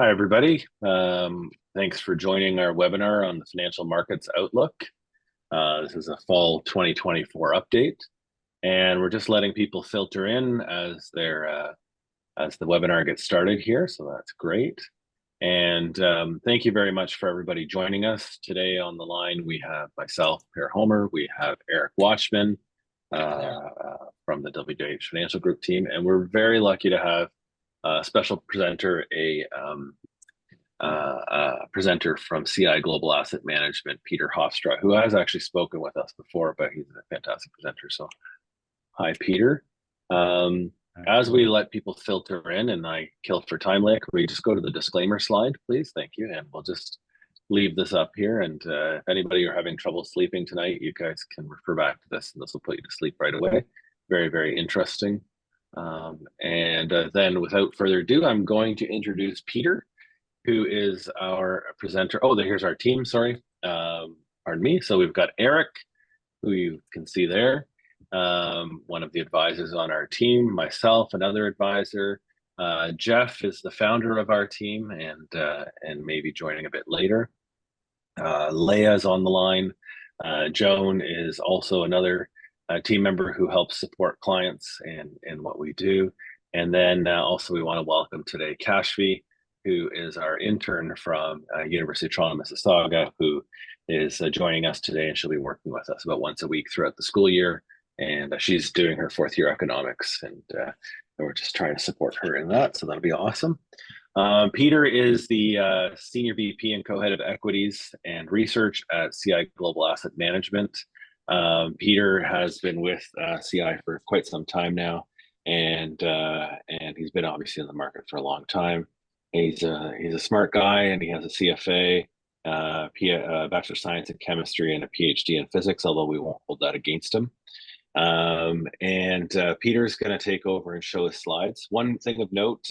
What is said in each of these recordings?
Hi, everybody. Thanks for joining our webinar on the financial markets outlook. This is a fall 2024 update, and we're just letting people filter in as the webinar gets started here. So that's great. And thank you very much for everybody joining us today. On the line, we have myself, Peter Hofstra. We have Erik Wachman from the WH Financial Group team, and we're very lucky to have a special presenter, a presenter from CI Global Asset Management, Peter Hofstra, who has actually spoken with us before, but he's a fantastic presenter. So, hi, Peter. As we let people filter in and I kill for time, can we just go to the disclaimer slide, please? Thank you. And we'll just leave this up here. And if anybody are having trouble sleeping tonight, you guys can refer back to this, and this will put you to sleep right away. Very, very interesting. Then without further ado, I'm going to introduce Peter, who is our presenter. Oh, here's our team, sorry. Pardon me. So we've got Erik, who you can see there, one of the advisors on our team, myself, another advisor. Jeff is the founder of our team and maybe joining a bit later. Leah is on the line. Joan is also another team member who helps support clients in what we do. And then also we want to welcome today Kashvi, who is our intern from University of Toronto, Mississauga, who is joining us today, and she'll be working with us about once a week throughout the school year. And she's doing her fourth year economics, and we're just trying to support her in that. So that'll be awesome. Peter is the Senior VP and co-head of Equities and Research at CI Global Asset Management. Peter has been with CI for quite some time now, and he's been obviously in the market for a long time. He's a smart guy, and he has a CFA, Bachelor of Science in Chemistry, and a PhD in Physics, although we won't hold that against him. Peter's going to take over and show his slides. One thing of note,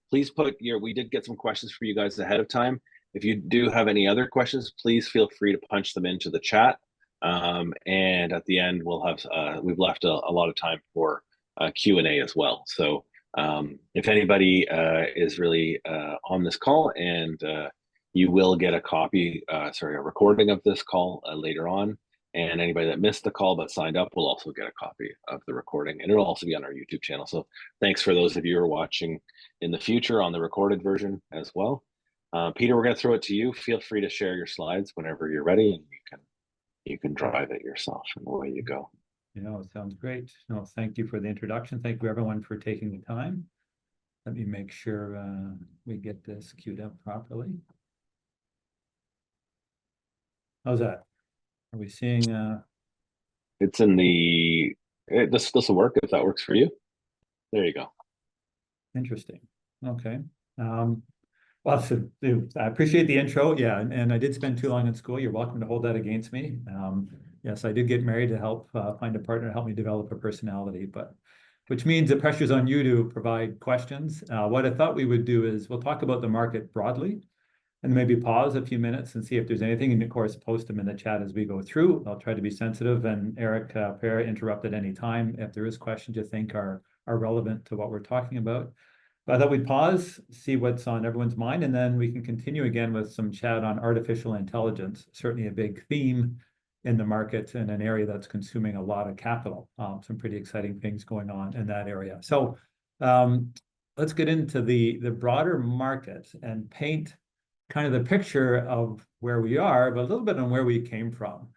please we did get some questions for you guys ahead of time. If you do have any other questions, please feel free to punch them into the chat. And at the end, we've left a lot of time for Q&A as well. So if anybody is really on this call, and you will get a recording of this call later on. And anybody that missed the call but signed up will also get a copy of the recording, and it'll also be on our YouTube channel. So thanks for those of you who are watching in the future on the recorded version as well. Peter, we're going to throw it to you. Feel free to share your slides whenever you're ready, and you can drive it yourself, and away you go. It sounds great. Thank you for the introduction. Thank you, everyone, for taking the time. Let me make sure we get this queued up properly. How's that? Are we seeing? It's in the. This will work if that works for you. There you go. Interesting. Okay. Well, so I appreciate the intro. Yeah, and I did spend too long in school. You're welcome to hold that against me. Yes, I did get married to help find a partner to help me develop a personality, which means the pressure's on you to provide questions. What I thought we would do is we'll talk about the market broadly, and maybe pause a few minutes and see if there's anything, and of course, post them in the chat as we go through. I'll try to be sensitive, and Erik, Per, interrupt at any time if there is questions you think are relevant to what we're talking about. But I thought we'd pause, see what's on everyone's mind, and then we can continue again with some chat on artificial intelligence, certainly a big theme in the market and an area that's consuming a lot of capital. Some pretty exciting things going on in that area. So let's get into the broader market and paint kind of the picture of where we are, but a little bit on where we came from.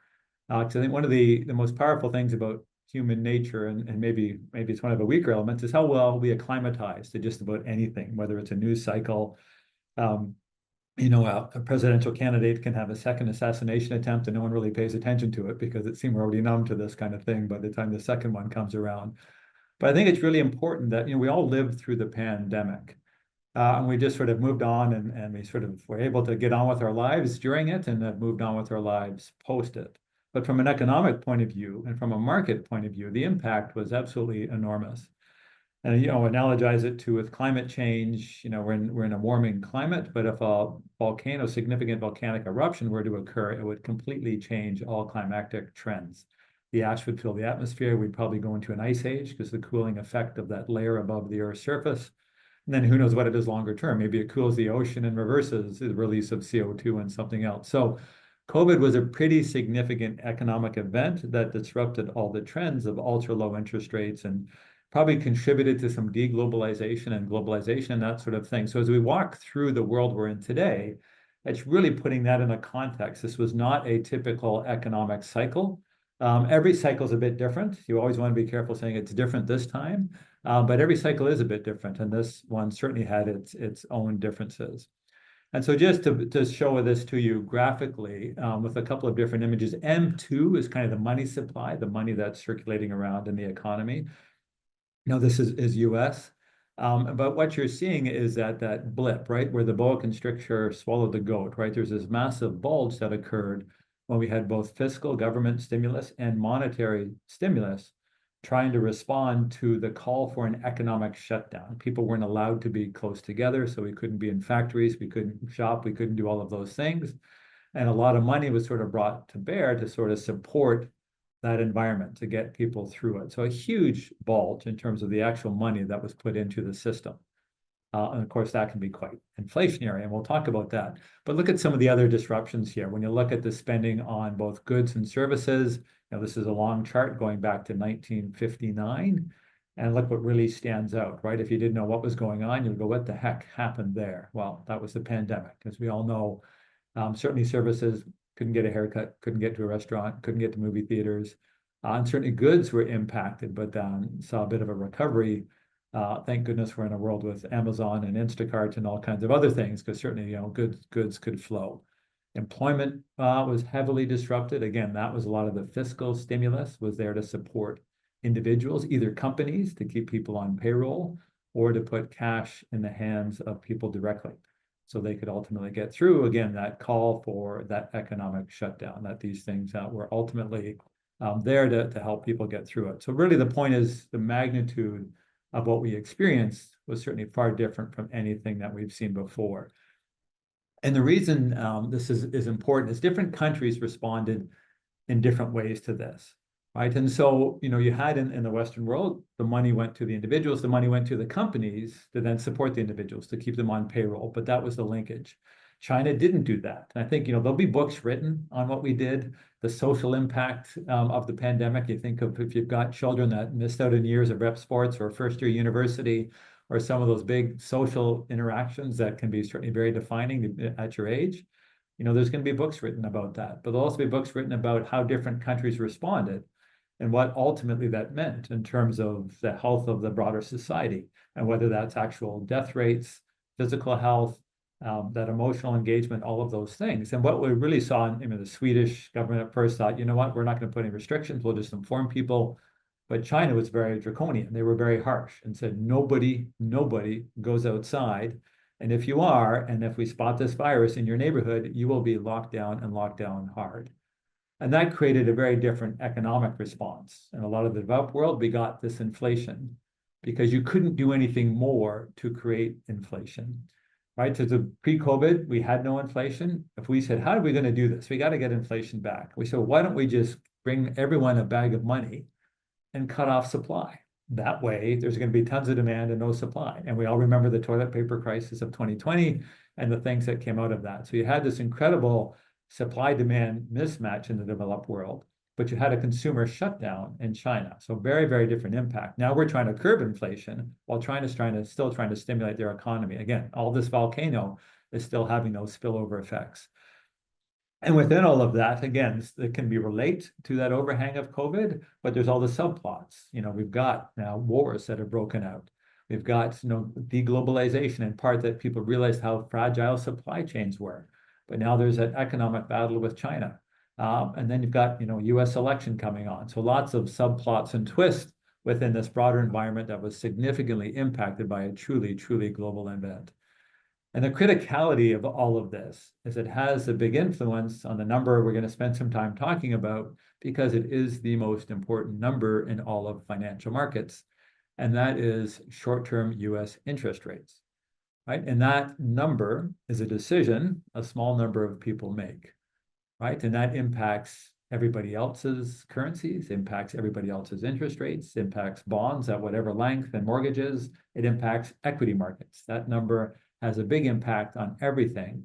Because I think one of the most powerful things about human nature, and maybe it's one of the weaker elements, is how well we acclimatize to just about anything, whether it's a news cycle. A presidential candidate can have a second assassination attempt and no one really pays attention to it because it seems we're already numb to this kind of thing by the time the second one comes around. But I think it's really important that we all lived through the pandemic. And we just sort of moved on, and we sort of were able to get on with our lives during it, and have moved on with our lives post it. But from an economic point of view and from a market point of view, the impact was absolutely enormous. And analogize it to with climate change. We're in a warming climate, but if a significant volcanic eruption were to occur, it would completely change all climatic trends. The ash would fill the atmosphere. We'd probably go into an ice age because the cooling effect of that layer above the Earth's surface And then who knows what it is longer term? Maybe it cools the ocean and reverses the release of CO2 and something else. So COVID was a pretty significant economic event that disrupted all the trends of ultra low interest rates and probably contributed to some deglobalization and globalization and that sort of thing. So as we walk through the world we're in today, it's really putting that in a context. This was not a typical economic cycle. Every cycle is a bit different. You always want to be careful saying it's different this time, but every cycle is a bit different, and this one certainly had its own differences. And so just to show this to you graphically with a couple of different images, M2 is kind of the money supply, the money that's circulating around in the economy. Now this is US, but what you're seeing is that blip, right, where the boa constrictor swallowed the goat, right? There's this massive bulge that occurred when we had both fiscal government stimulus and monetary stimulus trying to respond to the call for an economic shutdown. People weren't allowed to be close together, so we couldn't be in factories, we couldn't shop, we couldn't do all of those things. And a lot of money was sort of brought to bear to sort of support that environment, to get people through it. So a huge bulge in terms of the actual money that was put into the system. And of course, that can be quite inflationary, and we'll talk about that. But look at some of the other disruptions here. When you look at the spending on both goods and services, this is a long chart going back to 1959. And look what really stands out, right? If you didn't know what was going on, you'll go, what the heck happened there? Well, that was the pandemic. As we all know, certainly services, couldn't get a haircut, couldn't get to a restaurant, couldn't get to movie theaters. And certainly goods were impacted, but saw a bit of a recovery. Thank goodness we're in a world with Amazon and Instacart and all kinds of other things, because certainly, goods could flow. Employment was heavily disrupted. Again, that was a lot of the fiscal stimulus was there to support individuals, either companies to keep people on payroll or to put cash in the hands of people directly, so they could ultimately get through, again, that call for that economic shutdown, that these things were ultimately there to help people get through it. So really the point is the magnitude of what we experienced was certainly far different from anything that we've seen before. And the reason this is important is different countries responded in different ways to this, right? And so, you had in the Western world, the money went to the individuals, the money went to the companies to then support the individuals, to keep them on payroll, but that was the linkage. China didn't do that. And I think, there'll be books written on what we did, the social impact of the pandemic. You think of if you've got children that missed out on years of rep sports or first-year university, or some of those big social interactions that can be certainly very defining at your age, there's going to be books written about that. But there'll also be books written about how different countries responded and what ultimately that meant in terms of the health of the broader society, and whether that's actual death rates, physical health, that emotional engagement, all of those things. And what we really saw in the Swedish government at first thought, you know what, we're not going to put any restrictions, we'll just inform people. But China was very draconian. They were very harsh and said, nobody goes outside. And if you are, and if we spot this virus in your neighborhood, you will be locked down, and locked down hard. And that created a very different economic response. In a lot of the developed world, we got this inflation because you couldn't do anything more to create inflation, right? So the pre-COVID, we had no inflation. If we said, how are we going to do this? We got to get inflation back. We said, why don't we just bring everyone a bag of money and cut off supply? That way, there's going to be tons of demand and no supply. And we all remember the toilet paper crisis of 2020 and the things that came out of that. So you had this incredible supply-demand mismatch in the developed world, but you had a consumer shutdown in China. So very, very different impact. Now we're trying to curb inflation while China's still trying to stimulate their economy. Again, all this volcano is still having those spillover effects. And within all of that, again, it can be relate to that overhang of COVID, but there's all the subplots. We've got now wars that have broken out. We've got deglobalization, in part that people realized how fragile supply chains were. But now there's an economic battle with China. And then you've got, US election coming on. So lots of subplots and twists within this broader environment that was significantly impacted by a truly, truly global event. And the criticality of all of this is it has a big influence on the number we're going to spend some time talking about, because it is the most important number in all of financial markets. And that is short-term US interest rates, right? And that number is a decision a small number of people make, right? And that impacts everybody else's currencies, impacts everybody else's interest rates, impacts bonds at whatever length and mortgages. It impacts equity markets. That number has a big impact on everything,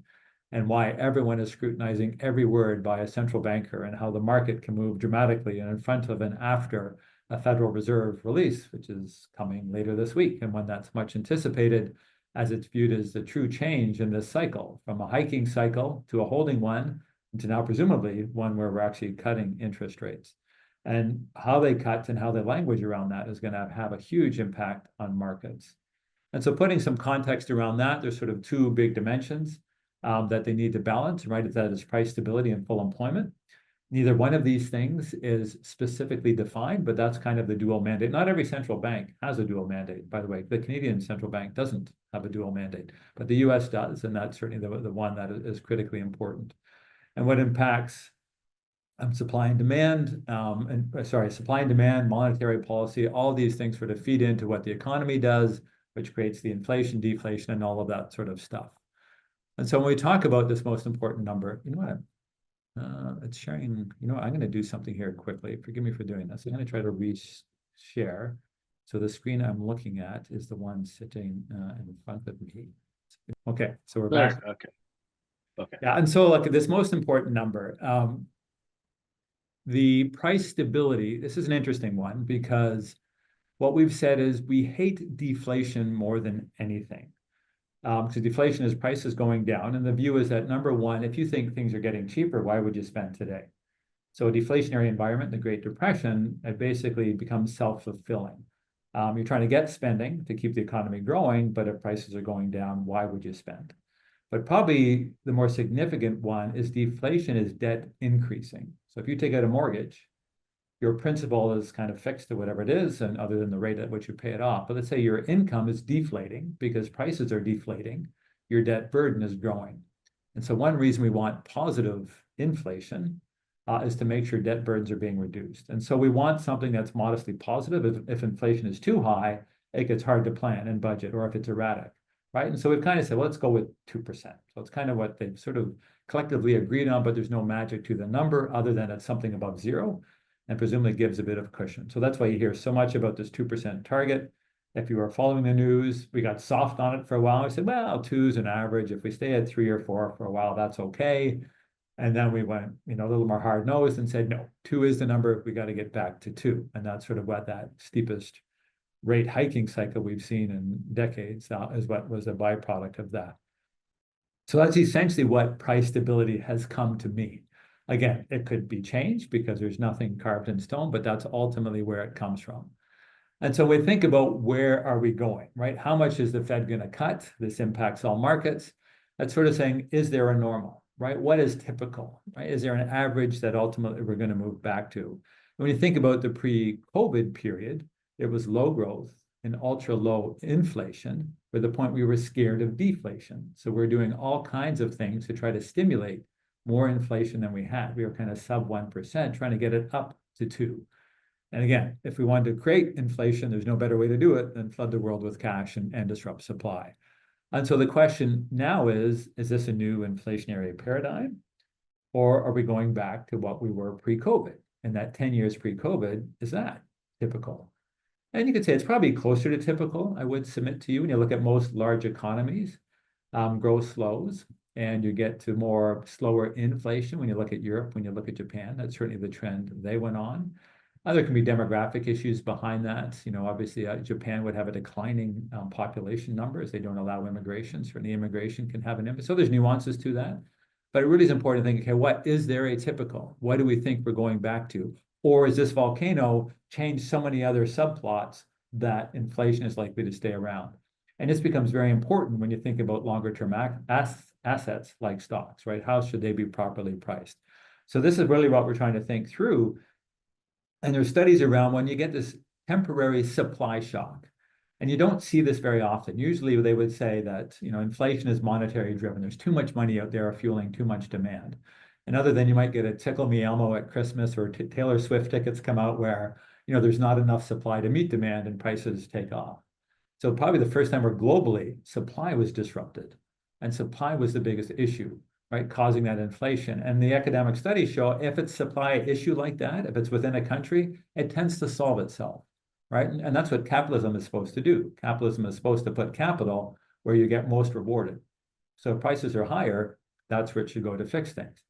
and why everyone is scrutinizing every word by a central banker, and how the market can move dramatically and in front of and after a Federal Reserve release, which is coming later this week, and one that's much anticipated, as it's viewed as the true change in this cycle, from a hiking cycle to a holding one, to now presumably one where we're actually cutting interest rates. And how they cut and how the language around that is going to have a huge impact on markets. And so putting some context around that, there's sort of two big dimensions that they need to balance, right? That is price stability and full employment. Neither one of these things is specifically defined, but that's kind of the dual mandate. Not every central bank has a dual mandate, by the way. The Canadian central bank doesn't have a dual mandate, but the US does, and that's certainly the one that is critically important. And what impacts supply and demand, supply and demand, monetary policy, all these things sort of feed into what the economy does, which creates the inflation, deflation, and all of that sort of stuff. And so when we talk about this most important number, you know what, it's sharing, you know what, I'm going to do something here quickly. Forgive me for doing this. I'm going to try to re-share. So the screen I'm looking at is the one sitting in front of me. Okay, so we're back. Okay. Yeah, and so look at this most important number. The price stability, this is an interesting one, because what we've said is we hate deflation more than anything. Because deflation is prices going down, and the view is that, number one, if you think things are getting cheaper, why would you spend today? So a deflationary environment, the Great Depression, it basically becomes self-fulfilling. You're trying to get spending to keep the economy growing, but if prices are going down, why would you spend? But probably the more significant one is deflation is debt increasing. So if you take out a mortgage, your principal is kind of fixed to whatever it is, and other than the rate at which you pay it off. But let's say your income is deflating because prices are deflating, your debt burden is growing. And so one reason we want positive inflation is to make sure debt burdens are being reduced. And so we want something that's modestly positive. If inflation is too high, it gets hard to plan and budget, or if it's erratic, right? And so we've kind of said, well, let's go with 2%. So it's kind of what they've sort of collectively agreed on, but there's no magic to the number other than it's something above zero, and presumably gives a bit of cushion. So that's why you hear so much about this 2% target. If you are following the news, we got soft on it for a while. We said, well, 2 is an average. If we stay at 3 or 4 for a while, that's okay. And then we went, a little more hard-nosed and said, no, 2 is the number. We got to get back to 2. And that's sort of what that steepest rate hiking cycle we've seen in decades is what was a byproduct of that. So that's essentially what price stability has come to mean. Again, it could be changed because there's nothing carved in stone, but that's ultimately where it comes from. And so we think about, where are we going, right? How much is the Fed going to cut? This impacts all markets. That's sort of saying, is there a normal, right? What is typical, right? Is there an average that ultimately we're going to move back to? When you think about the pre-COVID period, it was low growth and ultra low inflation, to the point we were scared of deflation. So we're doing all kinds of things to try to stimulate more inflation than we had. We were kind of sub 1%, trying to get it up to 2. And again, if we wanted to create inflation, there's no better way to do it than flood the world with cash and disrupt supply. And so the question now is this a new inflationary paradigm? Or are we going back to what we were pre-COVID? And that 10 years pre-COVID, is that typical? And you could say it's probably closer to typical, I would submit to you. When you look at most large economies, growth slows, and you get to more slower inflation. When you look at Europe, when you look at Japan, that's certainly the trend they went on. There can be demographic issues behind that. Obviously, Japan would have a declining population numbers. They don't allow immigration. Certainly, immigration can have an impact. So there's nuances to that. But it really is important to think, okay, what is there atypical? What do we think we're going back to? Or is this volcano changed so many other subplots that inflation is likely to stay around? And this becomes very important when you think about longer term assets like stocks, right? How should they be properly priced? So this is really what we're trying to think through. And there's studies around when you get this temporary supply shock, and you don't see this very often. Usually they would say that, inflation is monetary driven. There's too much money out there fueling too much demand. And other than you might get a Tickle Me Elmo at Christmas, or Taylor Swift tickets come out where, there's not enough supply to meet demand and prices take off. So probably the first time where globally supply was disrupted, and supply was the biggest issue. right, causing that inflation. And the academic studies show if it's supply issue like that, if it's within a country, it tends to solve itself, right? And that's what capitalism is supposed to do. Capitalism is supposed to put capital where you get most rewarded. So if prices are higher, that's where it should go to fix things.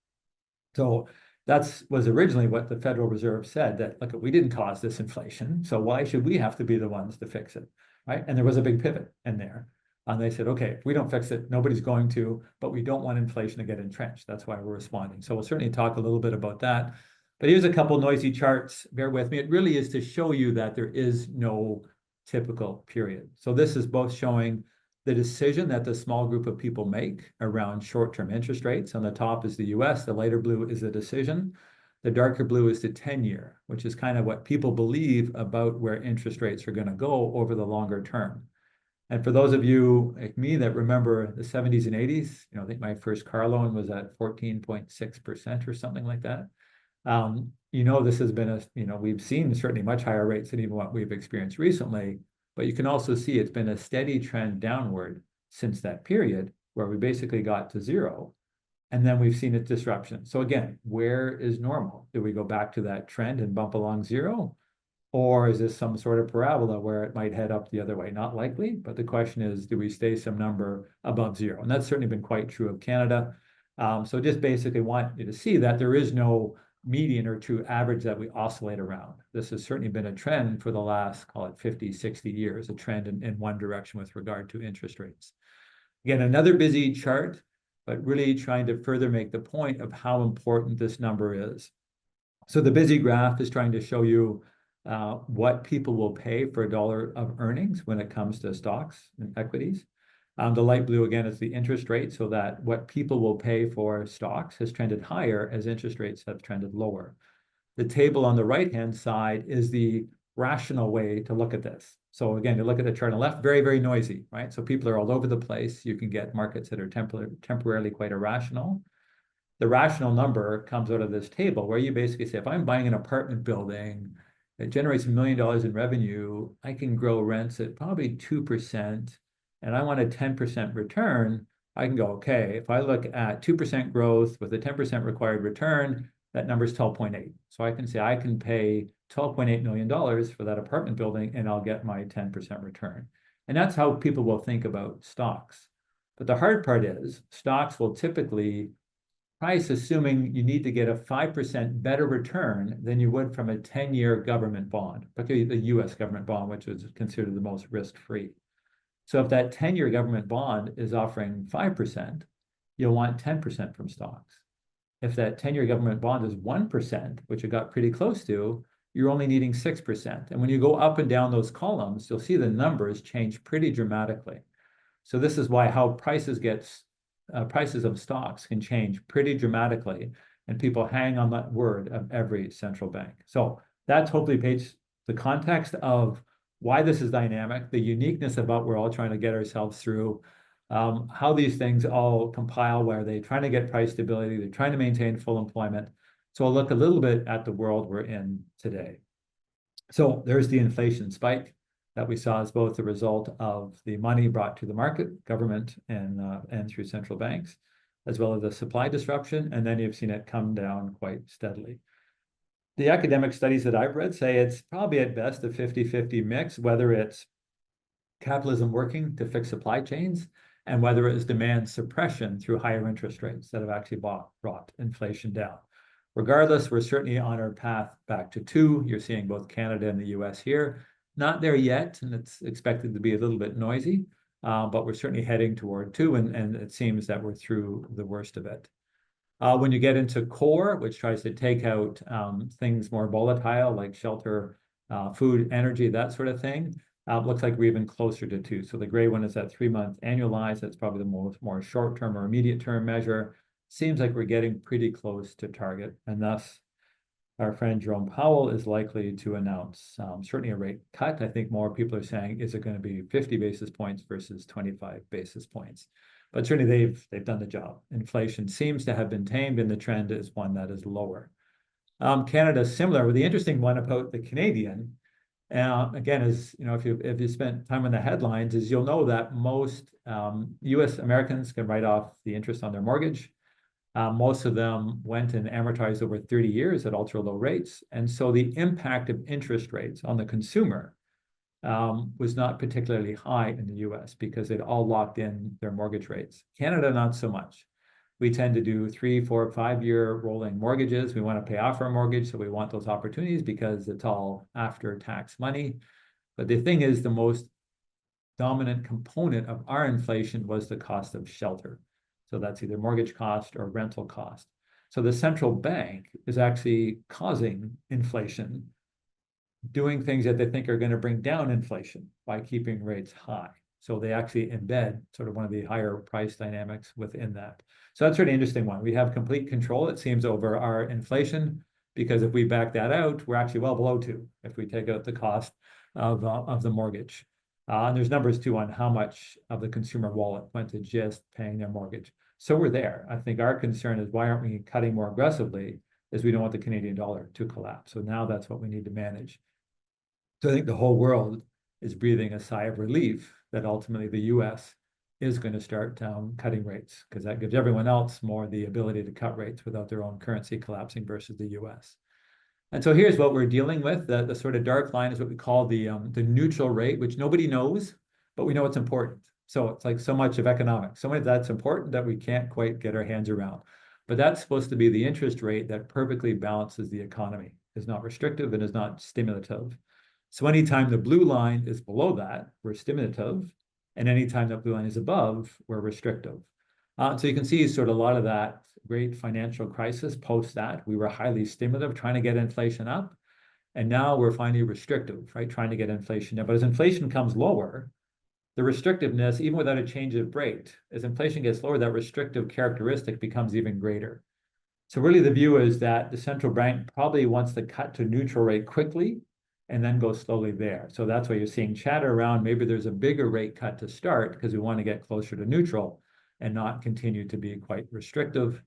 So that was originally what the Federal Reserve said, that, look, we didn't cause this inflation, so why should we have to be the ones to fix it, right? And there was a big pivot in there. And they said, okay, if we don't fix it, nobody's going to, but we don't want inflation to get entrenched. That's why we're responding. So we'll certainly talk a little bit about that. But here's a couple noisy charts. Bear with me. It really is to show you that there is no typical period. So this is both showing the decision that the small group of people make around short-term interest rates. On the top is the US, the lighter blue is the decision. The darker blue is the 10-year, which is kind of what people believe about where interest rates are going to go over the longer term. And for those of you like me that remember the 70s and 80s, I think my first car loan was at 14.6% or something like that. This has been we've seen certainly much higher rates than even what we've experienced recently, but you can also see it's been a steady trend downward since that period where we basically got to zero. And then we've seen a disruption. So again, where is normal? Do we go back to that trend and bump along zero? Or is this some sort of parabola where it might head up the other way? Not likely, but the question is, do we stay some number above zero? And that's certainly been quite true of Canada. So just basically want you to see that there is no median or true average that we oscillate around. This has certainly been a trend for the last, call it 50, 60 years, a trend in one direction with regard to interest rates. Again, another busy chart, but really trying to further make the point of how important this number is. So the busy graph is trying to show you what people will pay for $1 of earnings when it comes to stocks and equities. The light blue, again, is the interest rate, so that what people will pay for stocks has trended higher as interest rates have trended lower. The table on the right-hand side is the rational way to look at this. So again, you look at the chart on the left, very, very noisy, right? So people are all over the place. You can get markets that are temporarily quite irrational. The rational number comes out of this table where you basically say, if I'm buying an apartment building that generates $1 million in revenue, I can grow rents at probably 2%, and I want a 10% return, I can go, okay, if I look at 2% growth with a 10% required return, that number is 12.8. So I can say I can pay $12.8 million for that apartment building and I'll get my 10% return. And that's how people will think about stocks. But the hard part is stocks will typically price assuming you need to get a 5% better return than you would from a 10-year government bond, particularly the US government bond, which is considered the most risk-free. So if that 10-year government bond is offering 5%, you'll want 10% from stocks. If that 10-year government bond is 1%, which it got pretty close to, you're only needing 6%. And when you go up and down those columns, you'll see the numbers change pretty dramatically. So this is why how prices of stocks can change pretty dramatically, and people hang on that word of every central bank. So that's hopefully paints the context of why this is dynamic, the uniqueness of what we're all trying to get ourselves through, how these things all compile, where they're trying to get price stability, they're trying to maintain full employment. So I'll look a little bit at the world we're in today. So there's the inflation spike that we saw as both the result of the money brought to the market, government, and through central banks, as well as the supply disruption, and then you've seen it come down quite steadily. The academic studies that I've read say it's probably at best a 50-50 mix, whether it's capitalism working to fix supply chains and whether it's demand suppression through higher interest rates that have actually brought inflation down. Regardless, we're certainly on our path back to 2. You're seeing both Canada and the US here. Not there yet, and it's expected to be a little bit noisy, but we're certainly heading toward 2, and it seems that we're through the worst of it. When you get into core, which tries to take out things more volatile like shelter, food, energy, that sort of thing, looks like we're even closer to 2. So the gray one is that 3-month annualized. That's probably the more short-term or immediate-term measure. Seems like we're getting pretty close to target, and thus our friend Jerome Powell is likely to announce certainly a rate cut. I think more people are saying, is it going to be 50 basis points versus 25 basis points? But certainly they've done the job. Inflation seems to have been tamed, and the trend is one that is lower. Canada is similar. But the interesting one about the Canadian, again, is if you spent time on the headlines, is you'll know that most U.S. Americans can write off the interest on their mortgage. Most of them went and amortized over 30 years at ultra low rates. And so the impact of interest rates on the consumer was not particularly high in the US because they'd all locked in their mortgage rates. Canada, not so much. We tend to do 3, 4, 5-year rolling mortgages. We want to pay off our mortgage, so we want those opportunities because it's all after tax money. But the thing is, the most dominant component of our inflation was the cost of shelter. So that's either mortgage cost or rental cost. So the central bank is actually causing inflation, doing things that they think are going to bring down inflation by keeping rates high. So they actually embed sort of one of the higher price dynamics within that. So that's a really interesting one. We have complete control, it seems, over our inflation, because if we back that out, we're actually well below 2 if we take out the cost of the mortgage. And there's numbers too on how much of the consumer wallet went to just paying their mortgage. So we're there. I think our concern is, why aren't we cutting more aggressively, is we don't want the Canadian dollar to collapse. So now that's what we need to manage. So I think the whole world is breathing a sigh of relief that ultimately the US is going to start cutting rates, because that gives everyone else more the ability to cut rates without their own currency collapsing versus the US. And so here's what we're dealing with. The sort of dark line is what we call the neutral rate, which nobody knows, but we know it's important. So it's like so much of economics. So much of that's important that we can't quite get our hands around. But that's supposed to be the interest rate that perfectly balances the economy, is not restrictive and is not stimulative. So anytime the blue line is below that, we're stimulative. And anytime that blue line is above, we're restrictive. So you can see sort of a lot of that great financial crisis post that. We were highly stimulative, trying to get inflation up. And now we're finally restrictive, right? Trying to get inflation down. But as inflation comes lower, the restrictiveness, even without a change of rate, as inflation gets lower, that restrictive characteristic becomes even greater. So really the view is that the central bank probably wants to cut to neutral rate quickly and then go slowly there. So that's why you're seeing chatter around, maybe there's a bigger rate cut to start because we want to get closer to neutral and not continue to be quite restrictive.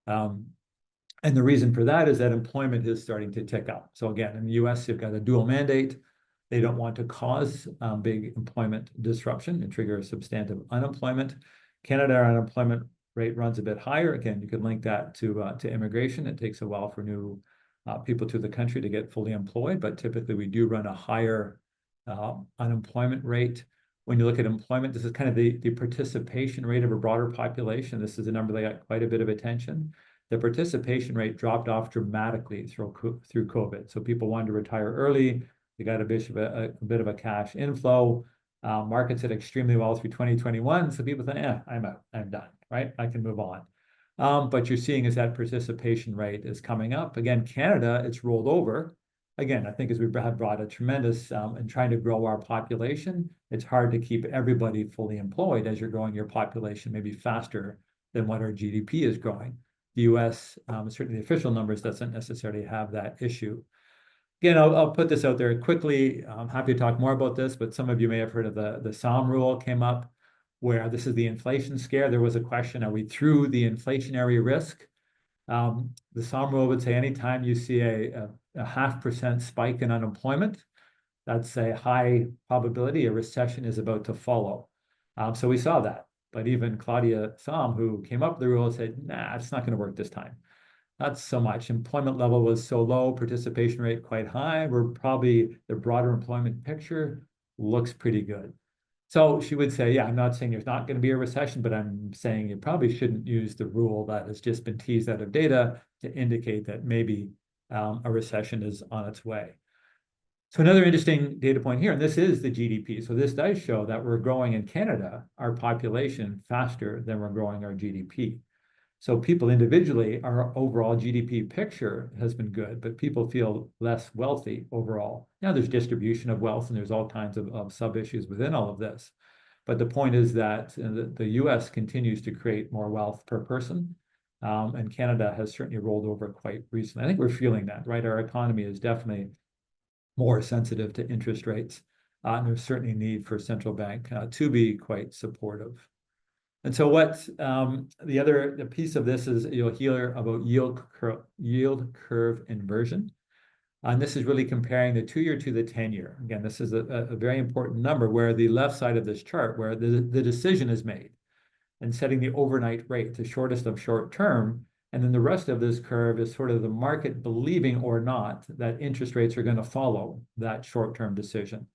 And the reason for that is that employment is starting to tick up. So again, in the US, you've got a dual mandate. They don't want to cause big employment disruption and trigger substantive unemployment. Canada, our unemployment rate runs a bit higher. Again, you could link that to immigration. It takes a while for new people to the country to get fully employed, but typically we do run a higher unemployment rate. When you look at employment, this is kind of the participation rate of a broader population. This is a number that got quite a bit of attention. The participation rate dropped off dramatically through COVID. So people wanted to retire early. They got a bit of a cash inflow. Markets did extremely well through 2021. So people thought, I'm out, I'm done, right? I can move on. But you're seeing as that participation rate is coming up. Again, Canada, it's rolled over. Again, I think as we have brought a tremendous in trying to grow our population, it's hard to keep everybody fully employed as you're growing your population maybe faster than what our GDP is growing. The US, certainly the official numbers, doesn't necessarily have that issue. Again, I'll put this out there quickly. I'm happy to talk more about this, but some of you may have heard of the SOM rule came up, where this is the inflation scare. There was a question, are we through the inflationary risk? The SOM rule would say anytime you see a 0.5% spike in unemployment, that's a high probability a recession is about to follow. So we saw that. But even Claudia Sahm, who came up with the rule, said, nah, it's not going to work this time. Not so much. Employment level was so low, participation rate quite high. We're probably, the broader employment picture looks pretty good. So she would say, yeah, I'm not saying there's not going to be a recession, but I'm saying you probably shouldn't use the rule that has just been teased out of data to indicate that maybe a recession is on its way. So another interesting data point here, and this is the GDP. So this does show that we're growing in Canada, our population, faster than we're growing our GDP. So people individually, our overall GDP picture has been good, but people feel less wealthy overall. Now there's distribution of wealth and there's all kinds of sub-issues within all of this. But the point is that the US continues to create more wealth per person. And Canada has certainly rolled over quite recently. I think we're feeling that, right? Our economy is definitely more sensitive to interest rates. And there's certainly need for central bank to be quite supportive. And so what the piece of this is, you'll hear about yield curve inversion. And this is really comparing the 2-year to the 10-year. Again, this is a very important number where the left side of this chart, where the decision is made. and setting the overnight rate, the shortest of short term. And then the rest of this curve is sort of the market believing or not that interest rates are going to follow that short-term decision.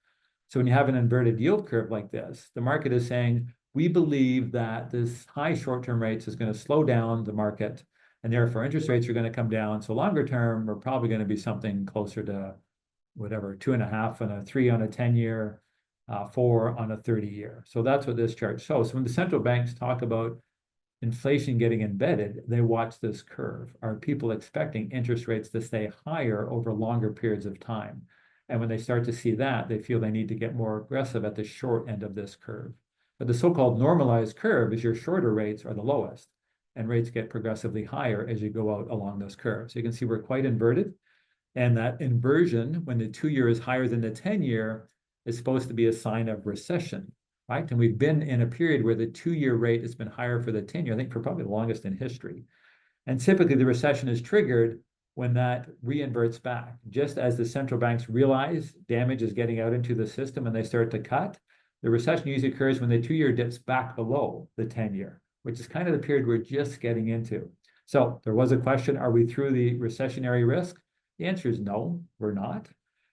So when you have an inverted yield curve like this, the market is saying, we believe that this high short-term rates is going to slow down the market, and therefore interest rates are going to come down. So longer term, we're probably going to be something closer to whatever, 2.5 on a 3 on a 10-year, 4 on a 30-year. So that's what this chart shows. So when the central banks talk about inflation getting embedded, they watch this curve. Are people expecting interest rates to stay higher over longer periods of time? And when they start to see that, they feel they need to get more aggressive at the short end of this curve. But the so-called normalized curve is your shorter rates are the lowest, and rates get progressively higher as you go out along this curve. So you can see we're quite inverted. And that inversion, when the 2-year is higher than the 10-year, is supposed to be a sign of recession, right? And we've been in a period where the 2-year rate has been higher for the 10-year, I think for probably the longest in history. And typically the recession is triggered when that reinverts back. Just as the central banks realize damage is getting out into the system and they start to cut, the recession usually occurs when the 2-year dips back below the 10-year, which is kind of the period we're just getting into. So there was a question, are we through the recessionary risk? The answer is no, we're not.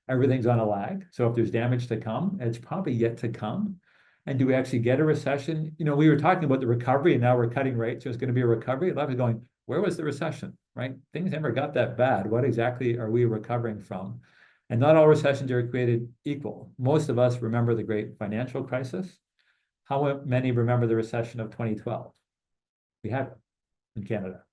Everything's on a lag. So if there's damage to come, it's probably yet to come. And do we actually get a recession? You know, we were talking about the recovery and now we're cutting rates. So it's going to be a recovery. A lot of people going, where was the recession, right? Things never got that bad. What exactly are we recovering from? And not all recessions are created equal. Most of us remember the great financial crisis. How many remember the recession of 2012? We had it in Canada.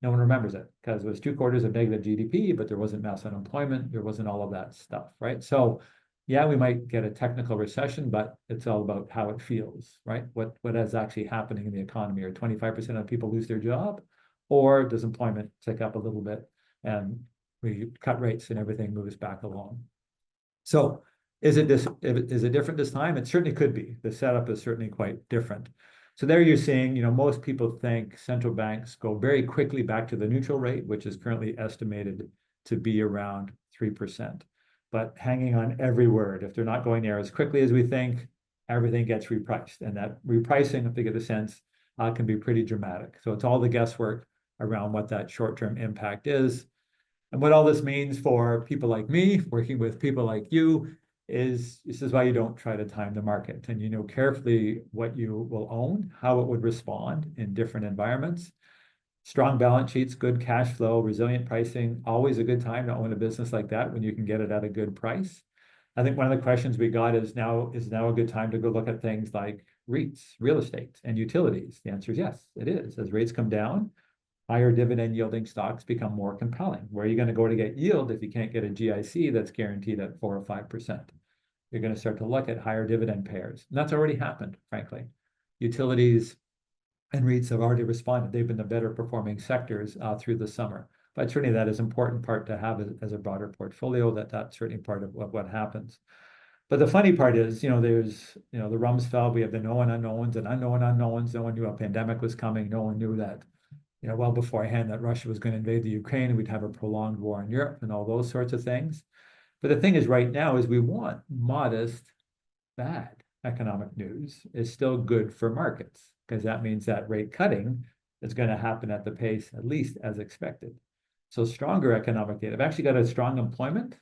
No one remembers it because it was 2 quarters of negative GDP, but there wasn't mass unemployment. There wasn't all of that stuff, right? So yeah, we might get a technical recession, but it's all about how it feels, right? What is actually happening in the economy? Or 25% of people lose their job? Or does employment tick up a little bit and we cut rates and everything moves back along? So is it different this time? It certainly could be. The setup is certainly quite different. So there you're seeing, you know, most people think central banks go very quickly back to the neutral rate, which is currently estimated to be around 3%. But hanging on every word, if they're not going there as quickly as we think, everything gets repriced. And that repricing, if they get the sense, can be pretty dramatic. So it's all the guesswork around what that short-term impact is. And what all this means for people like me, working with people like you, is this is why you don't try to time the market, and you know carefully what you will own, how it would respond in different environments. Strong balance sheets, good cash flow, resilient pricing, always a good time to own a business like that when you can get it at a good price. I think one of the questions we got is now a good time to go look at things like REITs, real estate, and utilities. The answer is yes, it is. As rates come down, higher dividend yielding stocks become more compelling. Where are you going to go to get yield if you can't get a GIC that's guaranteed at 4 or 5%? You're going to start to look at higher dividend payers. And that's already happened, frankly. Utilities and REITs have already responded. They've been the better performing sectors through the summer. But certainly that is an important part to have as a broader portfolio, that's certainly part of what happens. But the funny part is, you know, there's, you know, the Rumsfeld, we have the known unknowns and unknown unknowns. No one knew a pandemic was coming. No one knew that, you know, well beforehand that Russia was going to invade the Ukraine and we'd have a prolonged war in Europe and all those sorts of things. But the thing is right now is we want modest, bad economic news is still good for markets because that means that rate cutting is going to happen at the pace at least as expected. So stronger economic data. I've actually got a strong employment.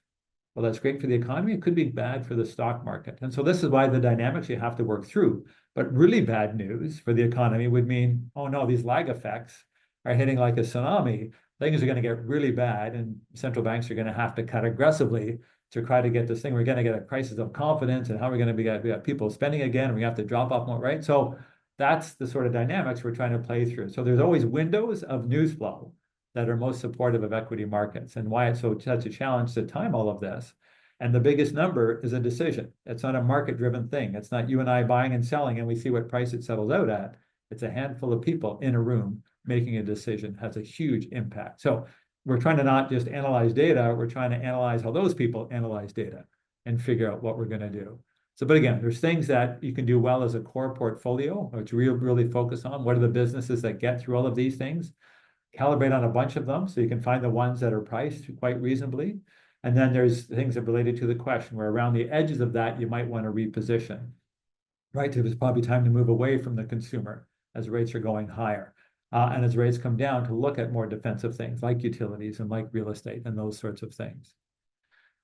Well, that's great for the economy. It could be bad for the stock market. And so this is why the dynamics you have to work through. But really bad news for the economy would mean, oh no, these lag effects are hitting like a tsunami. Things are going to get really bad and central banks are going to have to cut aggressively to try to get this thing. We're going to get a crisis of confidence and how we're going to we got people spending again, and we have to drop off more, right? So that's the sort of dynamics we're trying to play through. So there's always windows of news flow that are most supportive of equity markets and why it's such a challenge to time all of this. And the biggest number is a decision. It's not a market-driven thing. It's not you and I buying and selling and we see what price it settles out at. It's a handful of people in a room making a decision has a huge impact. So we're trying to not just analyze data, we're trying to analyze how those people analyze data and figure out what we're going to do. So, but again, there's things that you can do well as a core portfolio, which we really focus on. What are the businesses that get through all of these things? Calibrate on a bunch of them so you can find the ones that are priced quite reasonably. And then there's things that are related to the question where around the edges of that, you might want to reposition, right? It was probably time to move away from the consumer as rates are going higher. And as rates come down, to look at more defensive things like utilities and like real estate and those sorts of things.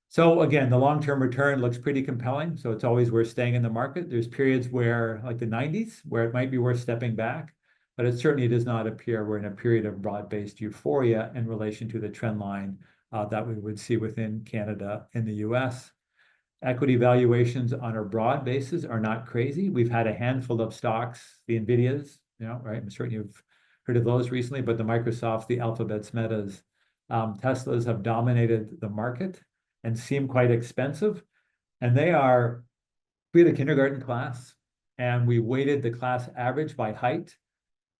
So again, the long-term return looks pretty compelling. So it's always worth staying in the market. There's periods where, like the 90s, where it might be worth stepping back, but it certainly does not appear we're in a period of broad-based euphoria in relation to the trend line that we would see within Canada and the US. Equity valuations on a broad basis are not crazy. We've had a handful of stocks, the NVIDIAs, right? I'm certain you've heard of those recently, but the Microsofts, the Alphabets, Metas, Teslas have dominated the market and seem quite expensive. And we had a kindergarten class, and we weighted the class average by height,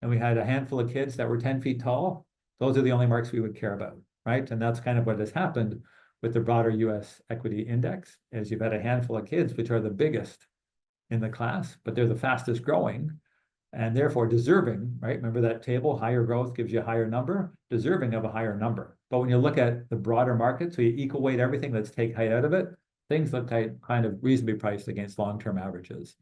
and we had a handful of kids that were 10 feet tall. Those are the only marks we would care about, right? And that's kind of what has happened with the broader US equity index, is you've had a handful of kids, which are the biggest in the class, but they're the fastest growing, and therefore deserving, right? Remember that table, higher growth gives you a higher number, deserving of a higher number. But when you look at the broader market, so you equal weight everything, let's take height out of it, things look kind of reasonably priced against long-term averages.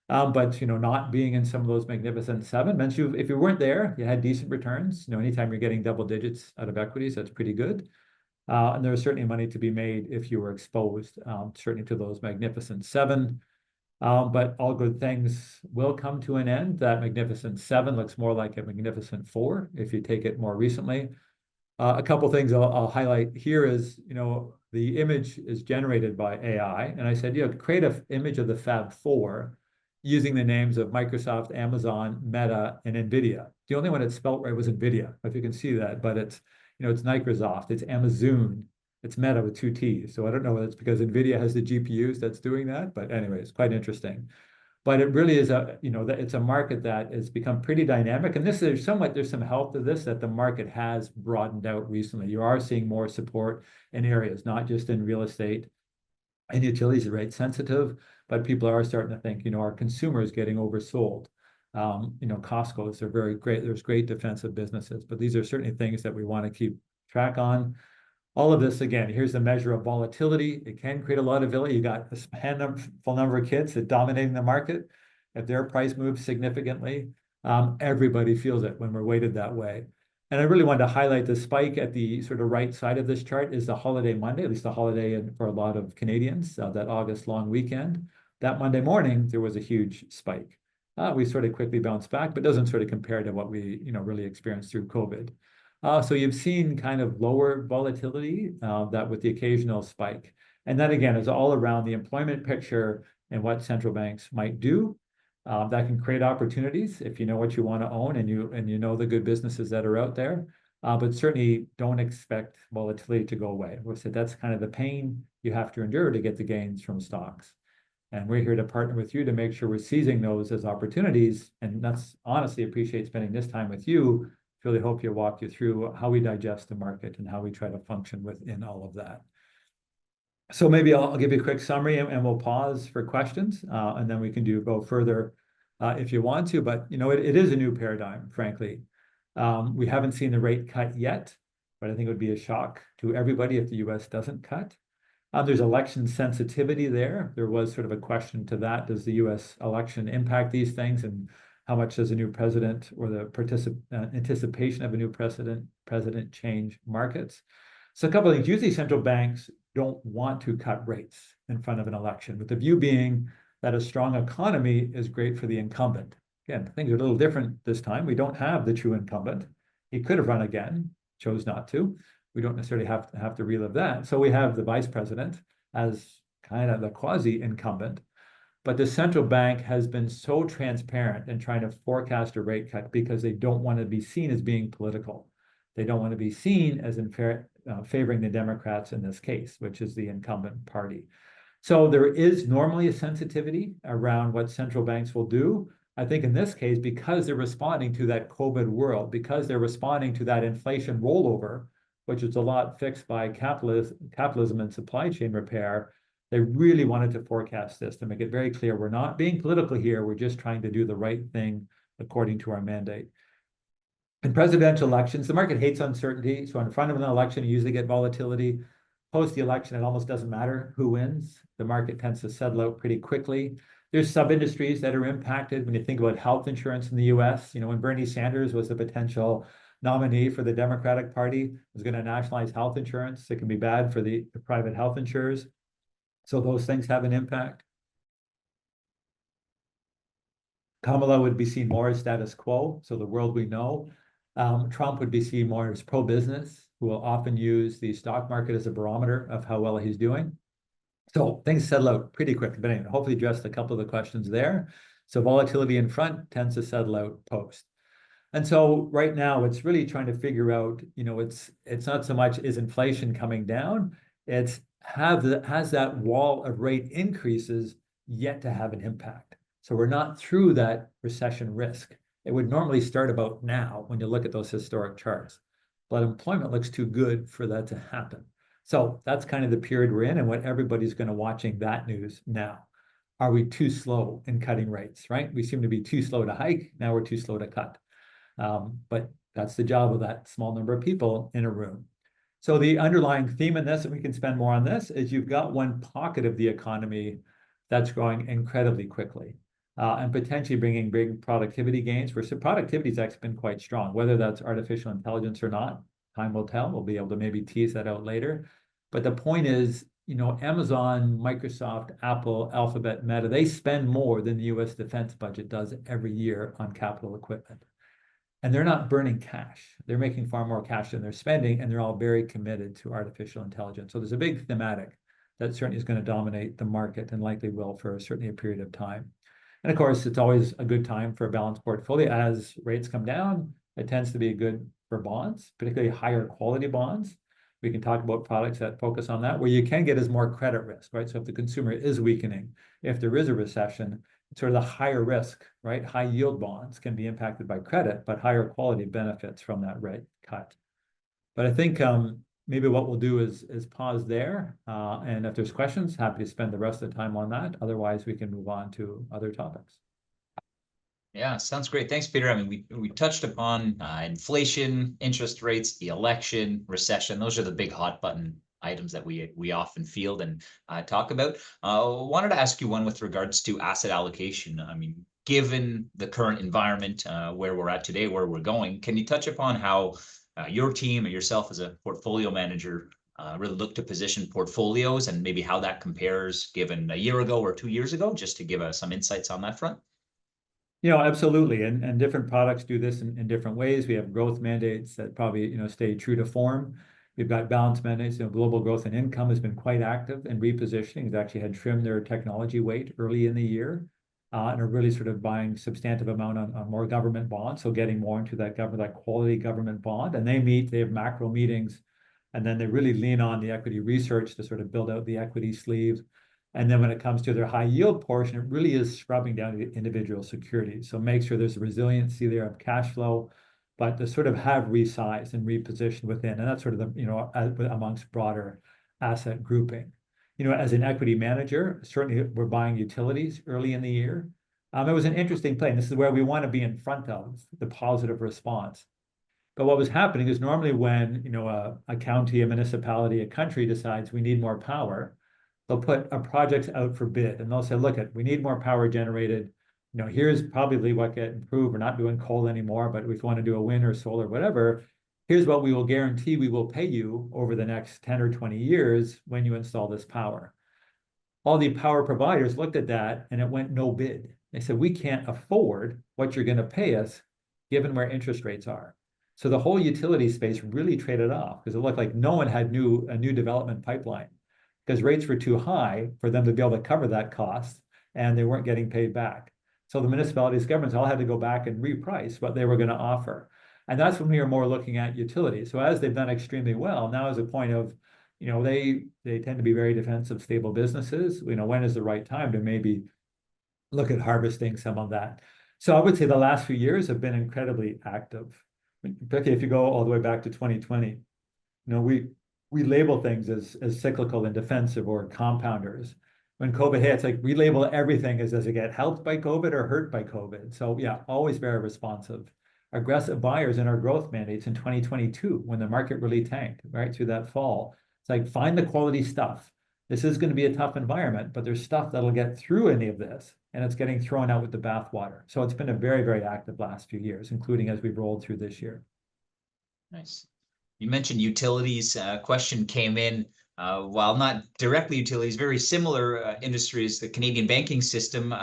But not being in some of those magnificent seven meant if you weren't there, you had decent returns. Anytime you're getting double digits out of equities, that's pretty good. And there's certainly money to be made if you were exposed, certainly to those magnificent seven. But all good things will come to an end. That magnificent seven looks more like a magnificent four if you take it more recently. A couple things I'll highlight here is, the image is generated by AI. And I said, create an image of the Fab Four using the names of Microsoft, Amazon, Meta, and NVIDIA. The only one that spelled right was NVIDIA, if you can see that, but it's Microsoft, it's Amazon, it's Meta with two T's. So I don't know whether it's because NVIDIA has the GPUs that's doing that, but anyway, it's quite interesting. But it really is it's a market that has become pretty dynamic. And there's some help to this, that the market has broadened out recently. You are seeing more support in areas, not just in real estate and utilities are rate sensitive, but people are starting to think, are consumers getting oversold? Costco's are very great. There's great defensive businesses, but these are certainly things that we want to keep track on. All of this, again, here's the measure of volatility. It can create a lot of volatility. You got a handful number of kids that dominating the market. If their price moves significantly, everybody feels it when we're weighted that way. And I really wanted to highlight the spike at the sort of right side of this chart is the holiday Monday, at least the holiday for a lot of Canadians, that August long weekend. That Monday morning, there was a huge spike. We sort of quickly bounced back, but doesn't sort of compare to what we really experienced through COVID. So you've seen kind of lower volatility that with the occasional spike. And that, again, is all around the employment picture and what central banks might do. That can create opportunities if you know what you want to own and you know the good businesses that are out there. But certainly don't expect volatility to go away. We said that's kind of the pain you have to endure to get the gains from stocks. And we're here to partner with you to make sure we're seizing those as opportunities. And that's honestly appreciate spending this time with you. Really hope you walk you through how we digest the market and how we try to function within all of that. So maybe I'll give you a quick summary and we'll pause for questions and then we can go further if you want to. But it is a new paradigm, frankly. We haven't seen the rate cut yet, but I think it would be a shock to everybody if the US doesn't cut. There's election sensitivity there. There was sort of a question to that. Does the US election impact these things? And how much does a new president or the anticipation of a new president change markets? So a couple of things. Usually central banks don't want to cut rates in front of an election, with the view being that a strong economy is great for the incumbent. Again, things are a little different this time. We don't have the true incumbent. He could have run again, chose not to. We don't necessarily have to relive that. So we have the vice president as kind of the quasi-incumbent. But the central bank has been so transparent in trying to forecast a rate cut because they don't want to be seen as being political. They don't want to be seen as favoring the Democrats in this case, which is the incumbent party. So there is normally a sensitivity around what central banks will do. I think in this case, because they're responding to that COVID world, because they're responding to that inflation rollover, which is a lot fixed by capitalism and supply chain repair, they really wanted to forecast this to make it very clear we're not being political here. We're just trying to do the right thing according to our mandate. In presidential elections, the market hates uncertainty. So in front of an election, you usually get volatility. Post the election, it almost doesn't matter who wins. The market tends to settle out pretty quickly. There's sub-industries that are impacted. When you think about health insurance in the US, when Bernie Sanders was the potential nominee for the Democratic Party, was going to nationalize health insurance. It can be bad for the private health insurers. So those things have an impact. Kamala would be seen more as status quo, so the world we know. Trump would be seen more as pro-business, who will often use the stock market as a barometer of how well he's doing. So things settle out pretty quickly, but anyway, hopefully addressed a couple of the questions there. So volatility in front tends to settle out post. And so right now it's really trying to figure out, it's not so much is inflation coming down, it's has that wall of rate increases yet to have an impact. So we're not through that recession risk. It would normally start about now when you look at those historic charts, but employment looks too good for that to happen. So that's kind of the period we're in and what everybody's going to watching that news now. Are we too slow in cutting rates, right? We seem to be too slow to hike. Now we're too slow to cut. But that's the job of that small number of people in a room. So the underlying theme in this, and we can spend more on this, is you've got one pocket of the economy that's growing incredibly quickly and potentially bringing big productivity gains, where productivity has actually been quite strong, whether that's artificial intelligence or not. Time will tell. We'll be able to maybe tease that out later. But the point is, Amazon, Microsoft, Apple, Alphabet, Meta, they spend more than the US defense budget does every year on capital equipment. And they're not burning cash. They're making far more cash than they're spending, and they're all very committed to artificial intelligence. So there's a big thematic that certainly is going to dominate the market and likely will for certainly a period of time. And of course, it's always a good time for a balanced portfolio. As rates come down, it tends to be good for bonds, particularly higher quality bonds. We can talk about products that focus on that. Where you can get is more credit risk, right? So if the consumer is weakening, if there is a recession, sort of the higher risk, right? High yield bonds can be impacted by credit, but higher quality benefits from that rate cut. But I think maybe what we'll do is pause there. And if there's questions, happy to spend the rest of the time on that. Otherwise, we can move on to other topics. Yeah, sounds great. Thanks, Peter. I mean, we touched upon inflation, interest rates, the election, recession. Those are the big hot button items that we often field and talk about. Wanted to ask you one with regards to asset allocation. I mean, given the current environment where we're at today, where we're going, can you touch upon how your team or yourself as a portfolio manager really look to position portfolios and maybe how that compares given a year ago or 2 years ago, just to give us some insights on that front? Absolutely. And different products do this in different ways. We have growth mandates that probably, stay true to form. We've got balance mandates. Global growth and income has been quite active in repositioning. They've actually had trimmed their technology weight early in the year and are really sort of buying substantive amount on more government bonds. So getting more into that quality government bond. And they have macro meetings, and then they really lean on the equity research to sort of build out the equity sleeve. And then when it comes to their high yield portion, it really is scrubbing down to individual securities. So make sure there's a resiliency there of cash flow, but to sort of have resized and repositioned within. And that's sort of amongst broader asset grouping. As an equity manager, certainly we're buying utilities early in the year. It was an interesting play. And this is where we want to be in front of the positive response. But what was happening is normally when, a county, a municipality, a country decides we need more power, they'll put a project out for bid and they'll say, look, we need more power generated. Here's probably what get improved. We're not doing coal anymore, but if we want to do a wind or solar, whatever, here's what we will guarantee we will pay you over the next 10 or 20 years when you install this power. All the power providers looked at that and it went no bid. They said, we can't afford what you're going to pay us given where interest rates are. So the whole utility space really traded off because it looked like no one had a new development pipeline, because rates were too high for them to be able to cover that cost and they weren't getting paid back. So the municipalities, governments all had to go back and reprice what they were going to offer. And that's when we are more looking at utilities. So as they've done extremely well, now is a point of, they tend to be very defensive, stable businesses. When is the right time to maybe look at harvesting some of that? So I would say the last few years have been incredibly active. Particularly if you go all the way back to 2020, we label things as cyclical and defensive or compounders. When COVID hits, we label everything as does it get helped by COVID or hurt by COVID? So yeah, always very responsive. Aggressive buyers in our growth mandates in 2022 when the market really tanked, right through that fall. It's find the quality stuff. this is going to be a tough environment, but there's stuff that'll get through any of this, and it's getting thrown out with the bathwater. So it's been a very, very active last few years, including as we've rolled through this year. Nice. You mentioned utilities. Question came in. While not directly utilities, very similar industries, the Canadian banking system.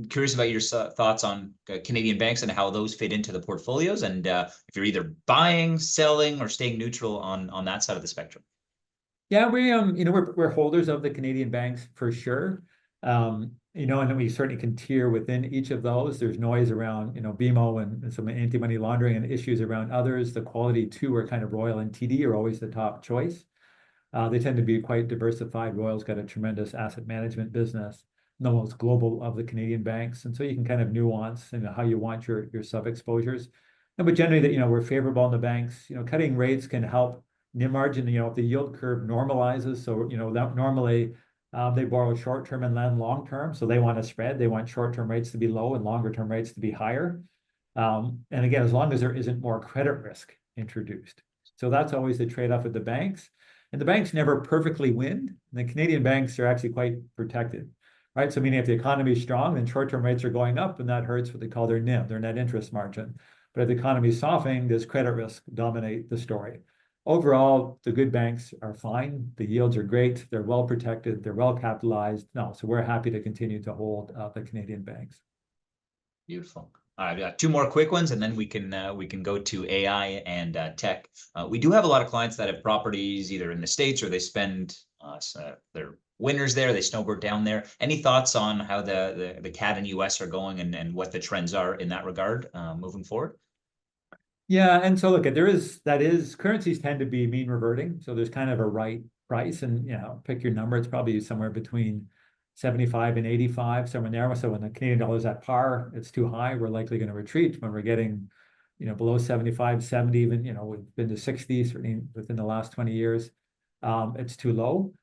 Curious about your thoughts on Canadian banks and how those fit into the portfolios, and if you're either buying, selling, or staying neutral on that side of the spectrum. Yeah, we we're holders of the Canadian banks for sure. And then we certainly can tier within each of those. There's noise around, BMO and some anti-money laundering and issues around others. The quality two are kind of Royal and TD are always the top choice. They tend to be quite diversified. Royal's got a tremendous asset management business, the most global of the Canadian banks. And so you can kind of nuance how you want your sub exposures. But generally, we're favorable on the banks. Cutting rates can help NIM margin, if the yield curve normalizes. So, that normally they borrow short-term and lend long-term. So they want a spread. They want short-term rates to be low and longer-term rates to be higher. And again, as long as there isn't more credit risk introduced. So that's always the trade-off with the banks. And the banks never perfectly win. The Canadian banks are actually quite protected, right? So meaning if the economy is strong, then short-term rates are going up, and that hurts what they call their NIM, their net interest margin. But if the economy is softening, does credit risk dominate the story? Overall, the good banks are fine. The yields are great. They're well protected. They're well capitalized. No, so we're happy to continue to hold the Canadian banks. Beautiful. All right, I've got two more quick ones, and then we can go to AI and tech. We do have a lot of clients that have properties either in the States or they spend their winters there, they snowboard down there. Any thoughts on how the CAD and US are going and what the trends are in that regard moving forward? Yeah, and so look, currencies tend to be mean reverting. So there's kind of a right price, and pick your number. It's probably somewhere between 75 and 85, somewhere there. So when the Canadian dollar is at par, it's too high. We're likely going to retreat. When we're getting, below 75, 70, even, we've been to 60, certainly within the last 20 years, it's too low.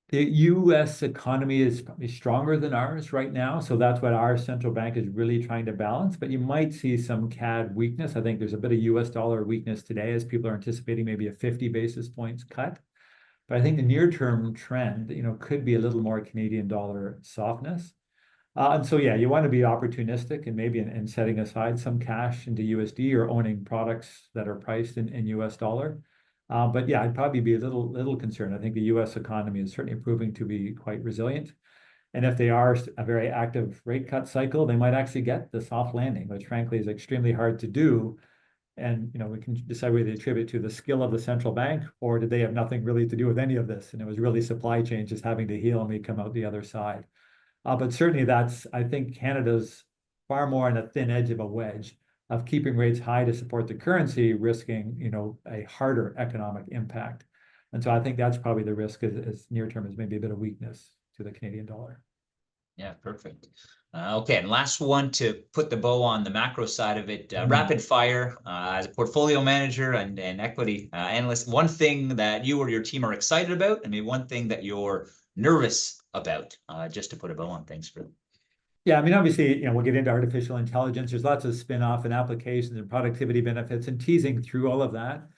The US economy is probably stronger than ours right now. So that's what our central bank is really trying to balance. But you might see some CAD weakness. I think there's a bit of US dollar weakness today as people are anticipating maybe a 50 basis points cut. But I think the near-term trend, could be a little more Canadian dollar softness. And so, yeah, you want to be opportunistic and maybe in setting aside some cash into USD or owning products that are priced in US dollar. But yeah, I'd probably be a little concerned. I think the US economy is certainly proving to be quite resilient. And if they are a very active rate cut cycle, they might actually get the soft landing, which frankly is extremely hard to do. And we can decide whether they attribute to the skill of the central bank or did they have nothing really to do with any of this. And it was really supply chain just having to heal and we come out the other side. But certainly I think Canada's far more on the thin edge of a wedge of keeping rates high to support the currency, risking, a harder economic impact. And so I think that's probably the risk as near term is maybe a bit of weakness to the Canadian dollar. Yeah, perfect. Okay, and last one to put the bow on the macro side of it, rapid fire, as a portfolio manager and equity analyst, one thing that you or your team are excited about, and maybe one thing that you're nervous about, just to put a bow on things for them. Yeah, I mean, obviously, we'll get into artificial intelligence. There's lots of spin-off and applications and productivity benefits, and teasing through all of that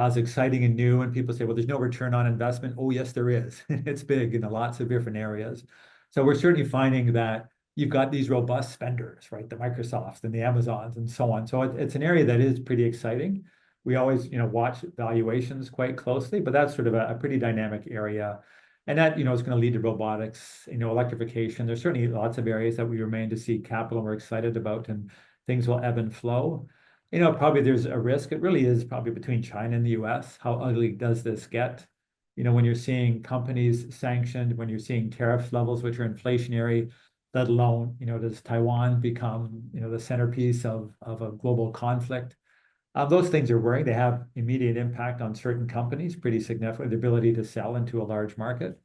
is exciting and new. And people say, well, there's no return on investment. Oh, yes, there is. It's big in lots of different areas. So we're certainly finding that you've got these robust spenders, right? The Microsofts and the Amazons and so on. So it's an area that is pretty exciting. We always, watch valuations quite closely, but that's sort of a pretty dynamic area. And that, is going to lead to robotics, electrification. There's certainly lots of areas that we remain to see capital we're excited about, and things will ebb and flow. Probably there's a risk. It really is probably between China and the US. How ugly does this get? When you're seeing companies sanctioned, when you're seeing tariff levels, which are inflationary, let alone, does Taiwan become, the centerpiece of a global conflict? Those things are worrying. They have immediate impact on certain companies, pretty significant, the ability to sell into a large market.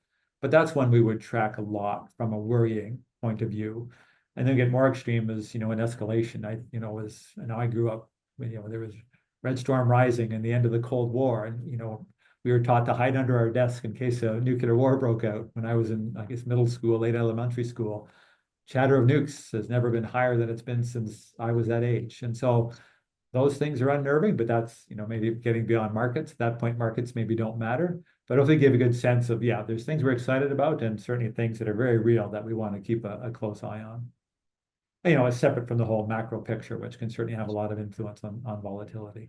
But that's one we would track a lot from a worrying point of view. And then get more extreme is, an escalation. I grew up, there was Red Storm Rising and the end of the Cold War. And, we were taught to hide under our desk in case a nuclear war broke out. When I was in, I guess, middle school, late elementary school, chatter of nukes has never been higher than it's been since I was that age. And so those things are unnerving, but that's, maybe getting beyond markets. At that point, markets maybe don't matter. But hopefully give a good sense of, yeah, there's things we're excited about and certainly things that are very real that we want to keep a close eye on. You know, it's separate from the whole macro picture, which can certainly have a lot of influence on volatility.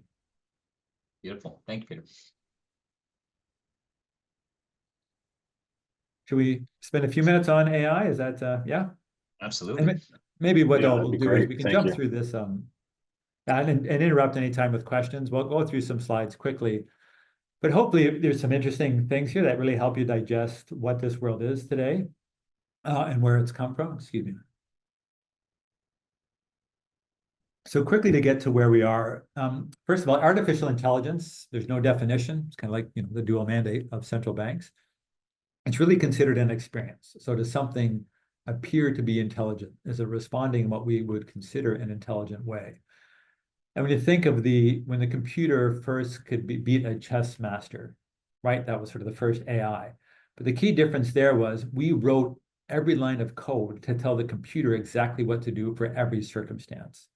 Beautiful. Thank you, Peter. Should we spend a few minutes on AI? Is that, yeah? Absolutely. And maybe what Yeah, I'll that'd be do is great. we can Thank jump you. through this and interrupt anytime with questions. We'll go through some slides quickly, but hopefully there's some interesting things here that really help you digest what this world is today and where it's come from. Excuse me. So quickly to get to where we are. First of all, artificial intelligence, there's no definition. It's kind of like, you know, the dual mandate of central banks. It's really considered an experience. So does something appear to be intelligent? Is it responding in what we would consider an intelligent way? And when you think of when the computer first could beat a chess master, right? That was sort of the first AI. But the key difference there was we wrote every line of code to tell the computer exactly what to do for every circumstance.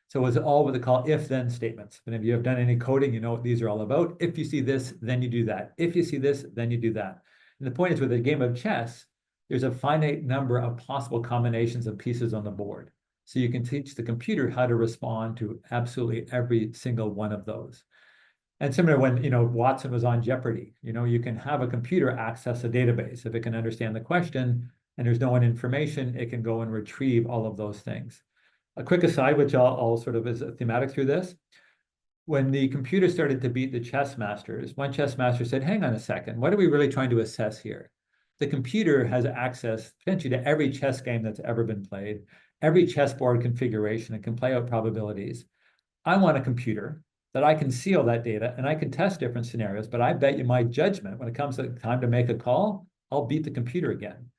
So it was all what they call if-then statements. And if you have done any coding, you know what these are all about. If you see this, then you do that. If you see this, then you do that. And the point is with a game of chess, there's a finite number of possible combinations of pieces on the board. So you can teach the computer how to respond to absolutely every single one of those. And similar when, you know, Watson was on Jeopardy, you know, you can have a computer access a database. If it can understand the question and there's no information, it can go and retrieve all of those things. A quick aside, which I'll sort of is thematic through this. When the computer started to beat the chess masters, one chess master said, hang on a second, what are we really trying to assess here? The computer has access potentially to every chess game that's ever been played, every chessboard configuration, and can play out probabilities. I want a computer that I can see all that data and I can test different scenarios, but I bet you my judgment, when it comes to time to make a call, I'll beat the computer again.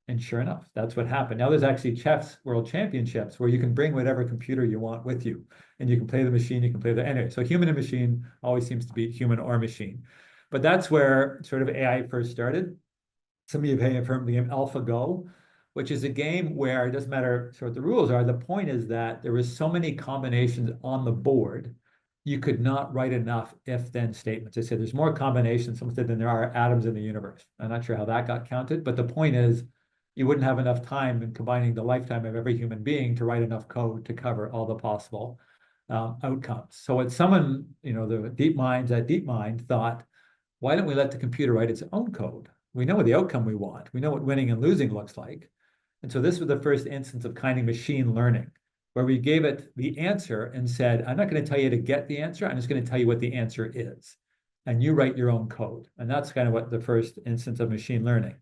And sure enough, that's what happened. Now there's actually chess world championships where you can bring whatever computer you want with you and you can play the machine, you can play anyway. So human and machine always seems to be human or machine. But that's where sort of AI first started. Some of you may have heard of the game AlphaGo, which is a game where it doesn't matter sort of what the rules are. The point is that there was so many combinations on the board, you could not write enough if-then statements. I said there's more combinations, someone said, than there are atoms in the universe. I'm not sure how that got counted, but the point is, you wouldn't have enough time in combining the lifetime of every human being to write enough code to cover all the possible outcomes. So what someone, you know, the deep minds at DeepMind thought, why don't we let the computer write its own code? We know what the outcome we want. We know what winning and losing looks like. And so this was the first instance of kind of machine learning, where we gave it the answer and said, I'm not going to tell you to get the answer. I'm just going to tell you what the answer is. And you write your own code. And that's kind of what the first instance of machine learning.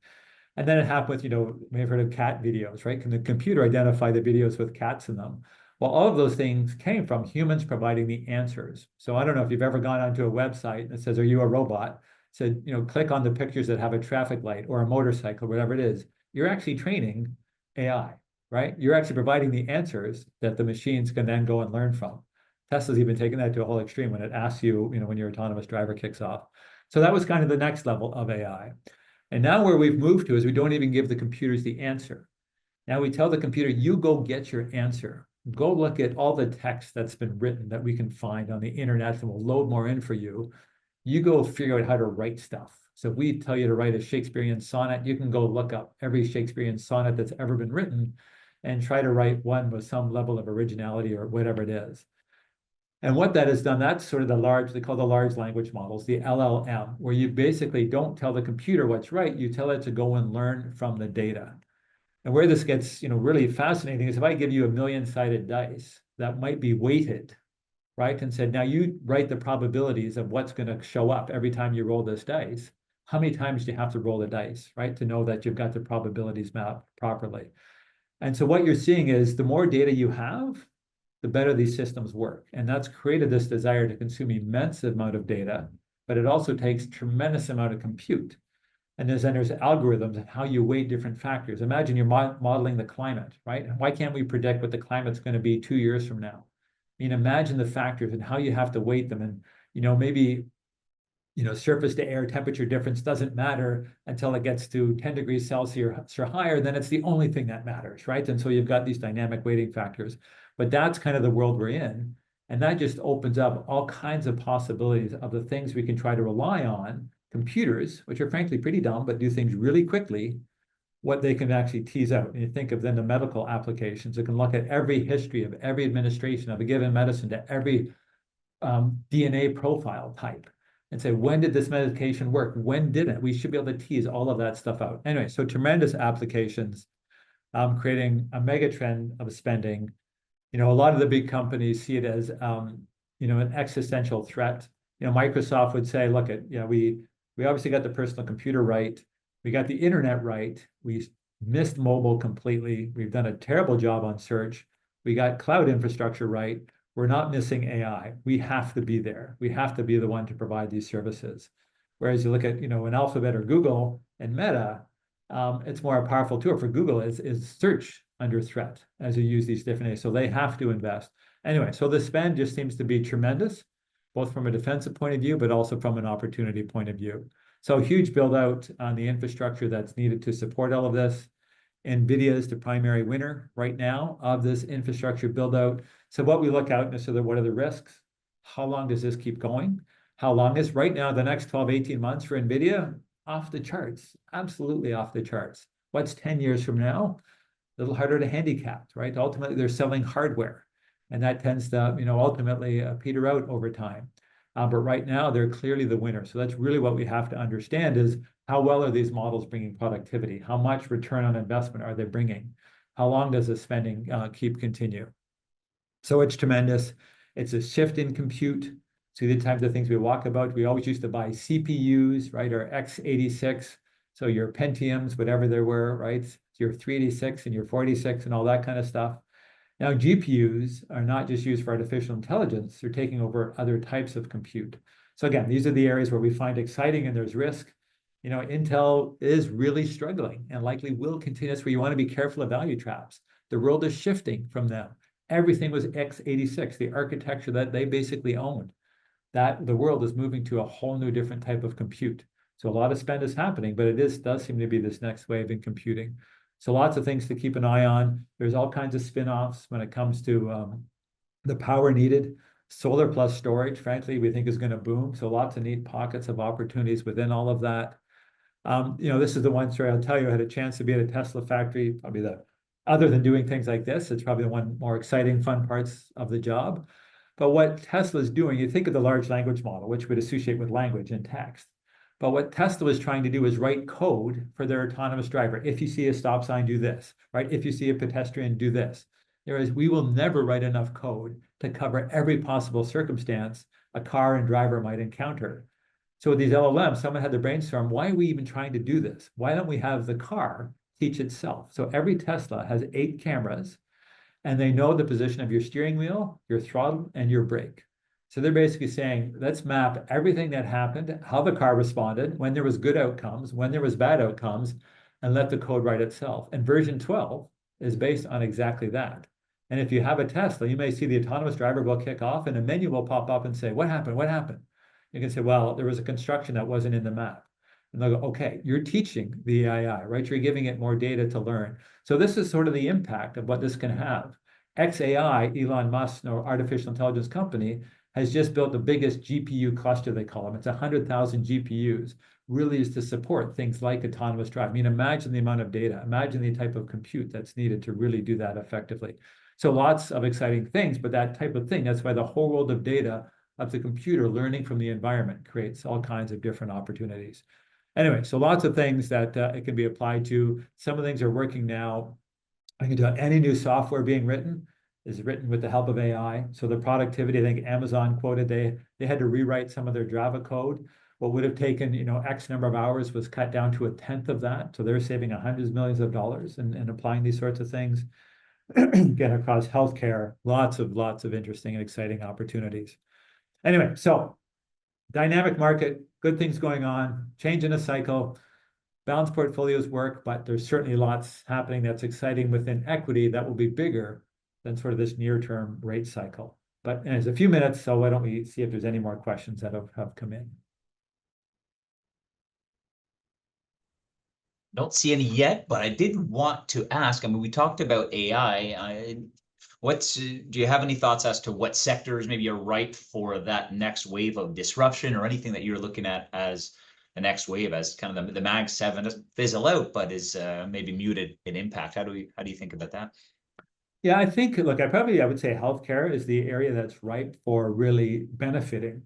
And then it happened with, you know, you may have heard of cat videos, right? Can the computer identify the videos with cats in them? Well, all of those things came from humans providing the answers. So I don't know if you've ever gone onto a website that says, are you a robot? Said, you know, click on the pictures that have a traffic light or a motorcycle, whatever it is. You're actually training AI, right? You're actually providing the answers that the machines can then go and learn from. Tesla's even taken that to a whole extreme when it asks you, you know, when your autonomous driver kicks off. So that was kind of the next level of AI. And now where we've moved to is we don't even give the computers the answer. Now we tell the computer, you go get your answer. Go look at all the text that's been written that we can find on the internet and we'll load more in for you. You go figure out how to write stuff. So if we tell you to write a Shakespearean sonnet, you can go look up every Shakespearean sonnet that's ever been written and try to write one with some level of originality or whatever it is. And what that has done, that's sort of they call the large language models, the LLM, where you basically don't tell the computer what's right, you tell it to go and learn from the data. And where this gets, you know, really fascinating is if I give you a million-sided dice that might be weighted, right? And said, now you write the probabilities of what's going to show up every time you roll this dice. How many times do you have to roll the dice, right? To know that you've got the probabilities mapped properly. And so what you're seeing is the more data you have, the better these systems work. And that's created this desire to consume immense amount of data, but it also takes tremendous amount of compute. And there's algorithms and how you weight different factors. Imagine you're modeling the climate, right? Why can't we predict what the climate's going to be 2 years from now? I mean, imagine the factors and how you have to weight them. And, you know, maybe, you know, surface to air temperature difference doesn't matter until it gets to 10 degrees Celsius or higher, then it's the only thing that matters, right? And so you've got these dynamic weighting factors. But that's kind of the world we're in. And that just opens up all kinds of possibilities of the things we can try to rely on computers, which are frankly pretty dumb, but do things really quickly, what they can actually tease out. And you think of then the medical applications, it can look at every history of every administration of a given medicine to every DNA profile type and say, when did this medication work? When didn't? We should be able to tease all of that stuff out. Anyway, so tremendous applications, creating a mega trend of spending. A lot of the big companies see it as, an existential threat. Microsoft would say, look at, we obviously got the personal computer right. We got the internet right. We missed mobile completely. We've done a terrible job on search. We got cloud infrastructure right. We're not missing AI. We have to be there. We have to be the one to provide these services. Whereas you look at, an Alphabet or Google and Meta, it's more a powerful tool for Google is search under threat as you use these different areas. So they have to invest. Anyway, so the spend just seems to be tremendous, both from a defensive point of view, but also from an opportunity point of view. So huge build out on the infrastructure that's needed to support all of this. NVIDIA is the primary winner right now of this infrastructure build out. So what we look out and so that what are the risks? How long does this keep going? How long is right now the next 12, 18 months for NVIDIA? Off the charts, absolutely off the charts. What's 10 years from now? A little harder to handicap, right? Ultimately, they're selling hardware, and that tends to, ultimately peter out over time. But right now, they're clearly the winner. So that's really what we have to understand is how well are these models bringing productivity? How much return on investment are they bringing? How long does the spending continue? So it's tremendous. It's a shift in compute. See the types of things we walk about. We always used to buy CPUs, right, or x86. So your Pentiums, whatever there were, right? Your 386 and your 486 and all that kind of stuff. Now, GPUs are not just used for artificial intelligence. They're taking over other types of compute. So again, these are the areas where we find exciting and there's risk. Intel is really struggling and likely will continue. That's where you want to be careful of value traps. The world is shifting from them. Everything was x86, the architecture that they basically owned. That the world is moving to a whole new different type of compute. So a lot of spend is happening, but it does seem to be this next wave in computing. So lots of things to keep an eye on. There's all kinds of spin-offs when it comes to the power needed. Solar plus storage, frankly, we think is going to boom. So lots of neat pockets of opportunities within all of that. This is the one story I'll tell you. I had a chance to be at a Tesla factory, probably other than doing things like this, it's probably the one more exciting, fun parts of the job. But what Tesla is doing, you think of the large language model, which would associate with language and text. But what Tesla was trying to do is write code for their autonomous driver. If you see a stop sign, do this, right? If you see a pedestrian, do this. We will never write enough code to cover every possible circumstance a car and driver might encounter. So with these LLMs, someone had to brainstorm, why are we even trying to do this? Why don't we have the car teach itself? So every Tesla has 8 cameras, and they know the position of your steering wheel, your throttle, and your brake. So they're basically saying, let's map everything that happened, how the car responded, when there was good outcomes, when there was bad outcomes, and let the code write itself. And version 12 is based on exactly that. And if you have a Tesla, you may see the autonomous driver will kick off and a menu will pop up and say, what happened? What happened? You can say, well, there was a construction that wasn't in the map. And they'll go, okay, you're teaching the AI, right? You're giving it more data to learn. So this is sort of the impact of what this can have. xAI, Elon Musk, or artificial intelligence company, has just built the biggest GPU cluster, they call them. It's 100,000 GPUs, really is to support things like autonomous drive. I mean, imagine the amount of data, imagine the type of compute that's needed to really do that effectively. So lots of exciting things, but that type of thing, that's why the whole world of data of the computer learning from the environment creates all kinds of different opportunities. Anyway, so lots of things that it can be applied to. Some of the things are working now. I can tell any new software being written is written with the help of AI. So the productivity, I think Amazon quoted, they had to rewrite some of their Java code. What would have taken, X number of hours was cut down to 1/10 of that. So they're saving hundreds of millions of dollars in applying these sorts of things. Again, across healthcare, lots of interesting and exciting opportunities. Anyway, so dynamic market, good things going on, change in a cycle, balanced portfolios work, but there's certainly lots happening that's exciting within equity that will be bigger than sort of this near-term rate cycle. But there's a few minutes, so why don't we see if there's any more questions that have come in. Don't see any yet, but I did want to ask, I mean, we talked about AI. Do you have any thoughts as to what sectors maybe are ripe for that next wave of disruption or anything that you're looking at as next wave as kind of the Mag 7 doesn't fizzle out, but is maybe muted in impact. How do you think about that? Yeah, I think, look, I would say healthcare is the area that's ripe for really benefiting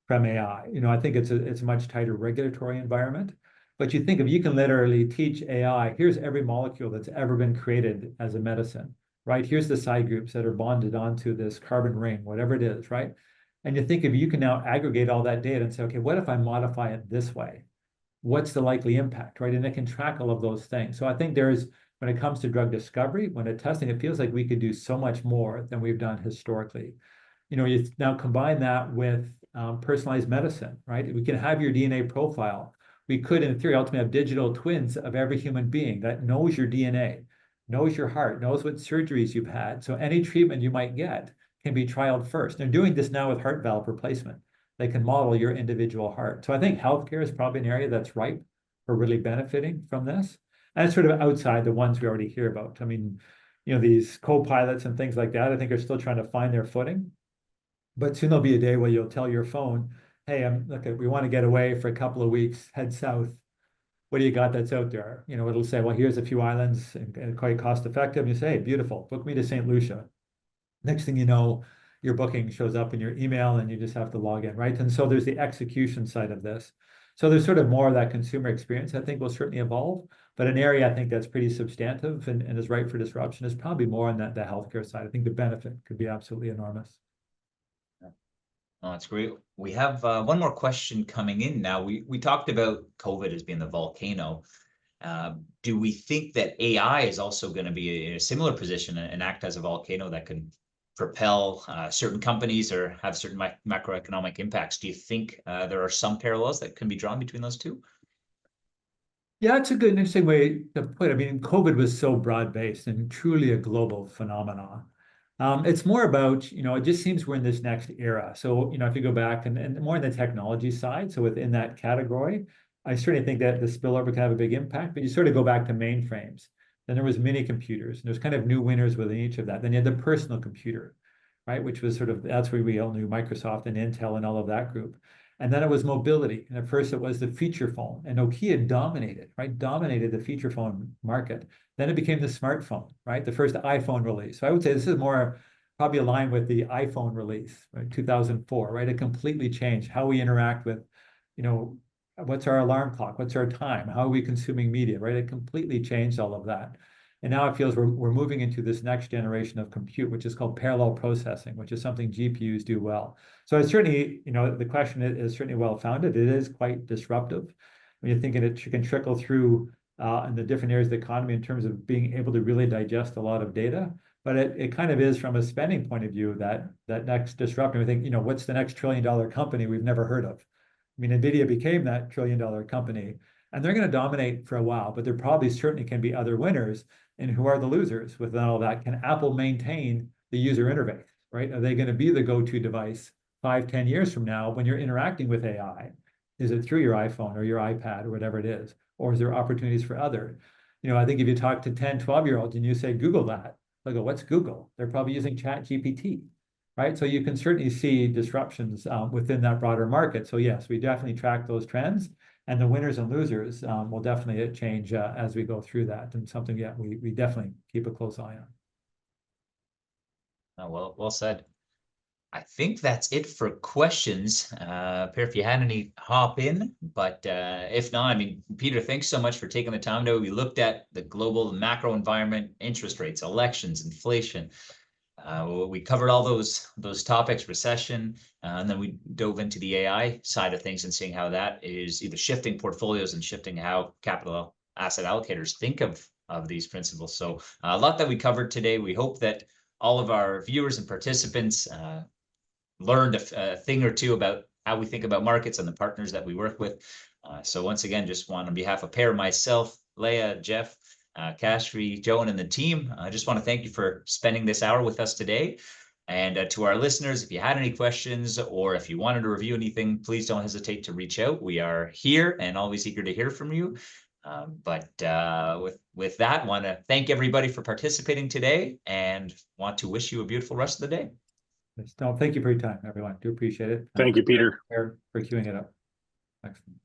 from AI. I think it's a much tighter regulatory environment. But you think if you can literally teach AI, here's every molecule that's ever been created as a medicine, right? Here's the side groups that are bonded onto this carbon ring, whatever it is, right? And you think if you can now aggregate all that data and say, okay, what if I modify it this way? What's the likely impact, right? And it can track all of those things. So I think when it comes to drug discovery, when it's testing, it feels like we could do so much more than we've done historically. You now combine that with personalized medicine, right? We can have your DNA profile. We could, in theory, ultimately have digital twins of every human being that knows your DNA, knows your heart, knows what surgeries you've had. So any treatment you might get can be trialed first. They're doing this now with heart valve replacement. They can model your individual heart. So I think healthcare is probably an area that's ripe for really benefiting from this. And it's sort of outside the ones we already hear about. I mean, these co-pilots and things like that, I think are still trying to find their footing. But soon there'll be a day where you'll tell your phone, hey, we want to get away for a couple of weeks, head south. What do you got that's out there? It'll say, well, here's a few islands and quite cost effective. And you say, hey, beautiful, book me to St. Lucia. Next thing you know, your booking shows up in your email and you just have to log in, right? And so there's the execution side of this. So there's sort of more of that consumer experience, I think, will certainly evolve. But an area I think that's pretty substantive and is ripe for disruption is probably more on the healthcare side. I think the benefit could be absolutely enormous. Oh, that's great. We have one more question coming in now. We talked about COVID as being the volcano. Do we think that AI is also going to be in a similar position and act as a volcano that can propel certain companies or have certain macroeconomic impacts? Do you think there are some parallels that can be drawn between those two? Yeah, it's a good, interesting way to put it. I mean, COVID was so broad-based and truly a global phenomenon. It's more about, it just seems we're in this next era. So, if you go back and more on the technology side, so within that category, I certainly think that the spillover can have a big impact, but you sort of go back to mainframes. Then there was mini computers, and there's kind of new winners within each of that. Then you had the personal computer, right? Which was that's where we all knew Microsoft and Intel and all of that group. And then it was mobility. And at first it was the feature phone. And Nokia dominated, right? Dominated the feature phone market. Then it became the smartphone, right? The first iPhone release. So I would say this is more probably aligned with the iPhone release, right? 2004, right? It completely changed how we interact with, what's our alarm clock? What's our time? How are we consuming media, right? It completely changed all of that. And now it feels we're moving into this next generation of compute, which is called parallel processing, which is something GPUs do well. So it's certainly, the question is certainly well-founded. It is quite disruptive. When you're thinking it can trickle through in the different areas of the economy in terms of being able to really digest a lot of data. But it kind of is from a spending point of view that next disruption. We think, what's the next $1 trillion company we've never heard of? I mean, NVIDIA became that $1 trillion company, and they're going to dominate for a while, but there probably certainly can be other winners. And who are the losers within all that? Can Apple maintain the user interface, right? Are they going to be the go-to device 5-10 years from now when you're interacting with AI? Is it through your iPhone or your iPad or whatever it is? Or is there opportunities for other? I think if you talk to 10, 12-year-olds and you say, Google that, they'll go, what's Google? They're probably using ChatGPT, right? So you can certainly see disruptions within that broader market. So yes, we definitely track those trends. And the winners and losers will definitely change as we go through that, and something we definitely keep a close eye on. Oh, well said. I think that's it for questions. Per, if you had any, hop in. But if not, I mean, Peter, thanks so much for taking the time. We looked at the global macro environment, interest rates, elections, inflation. We covered all those topics, recession, and then we dove into the AI side of things and seeing how that is either shifting portfolios and shifting how capital asset allocators think of these principles. So a lot that we covered today. We hope that all of our viewers and participants learned a thing or two about how we think about markets and the partners that we work with. So once again, just want on behalf of Per, myself, Leah, Jeff, Kashri, Joan, and the team, I just want to thank you for spending this hour with us today. And to our listeners, if you had any questions or if you wanted to review anything, please don't hesitate to reach out. We are here and always eager to hear from you. But with that, want to thank everybody for participating today and want to wish you a beautiful rest of the day. No, thank you for your time, everyone. Do appreciate it. Thank you, Peter. For queuing it up. Excellent.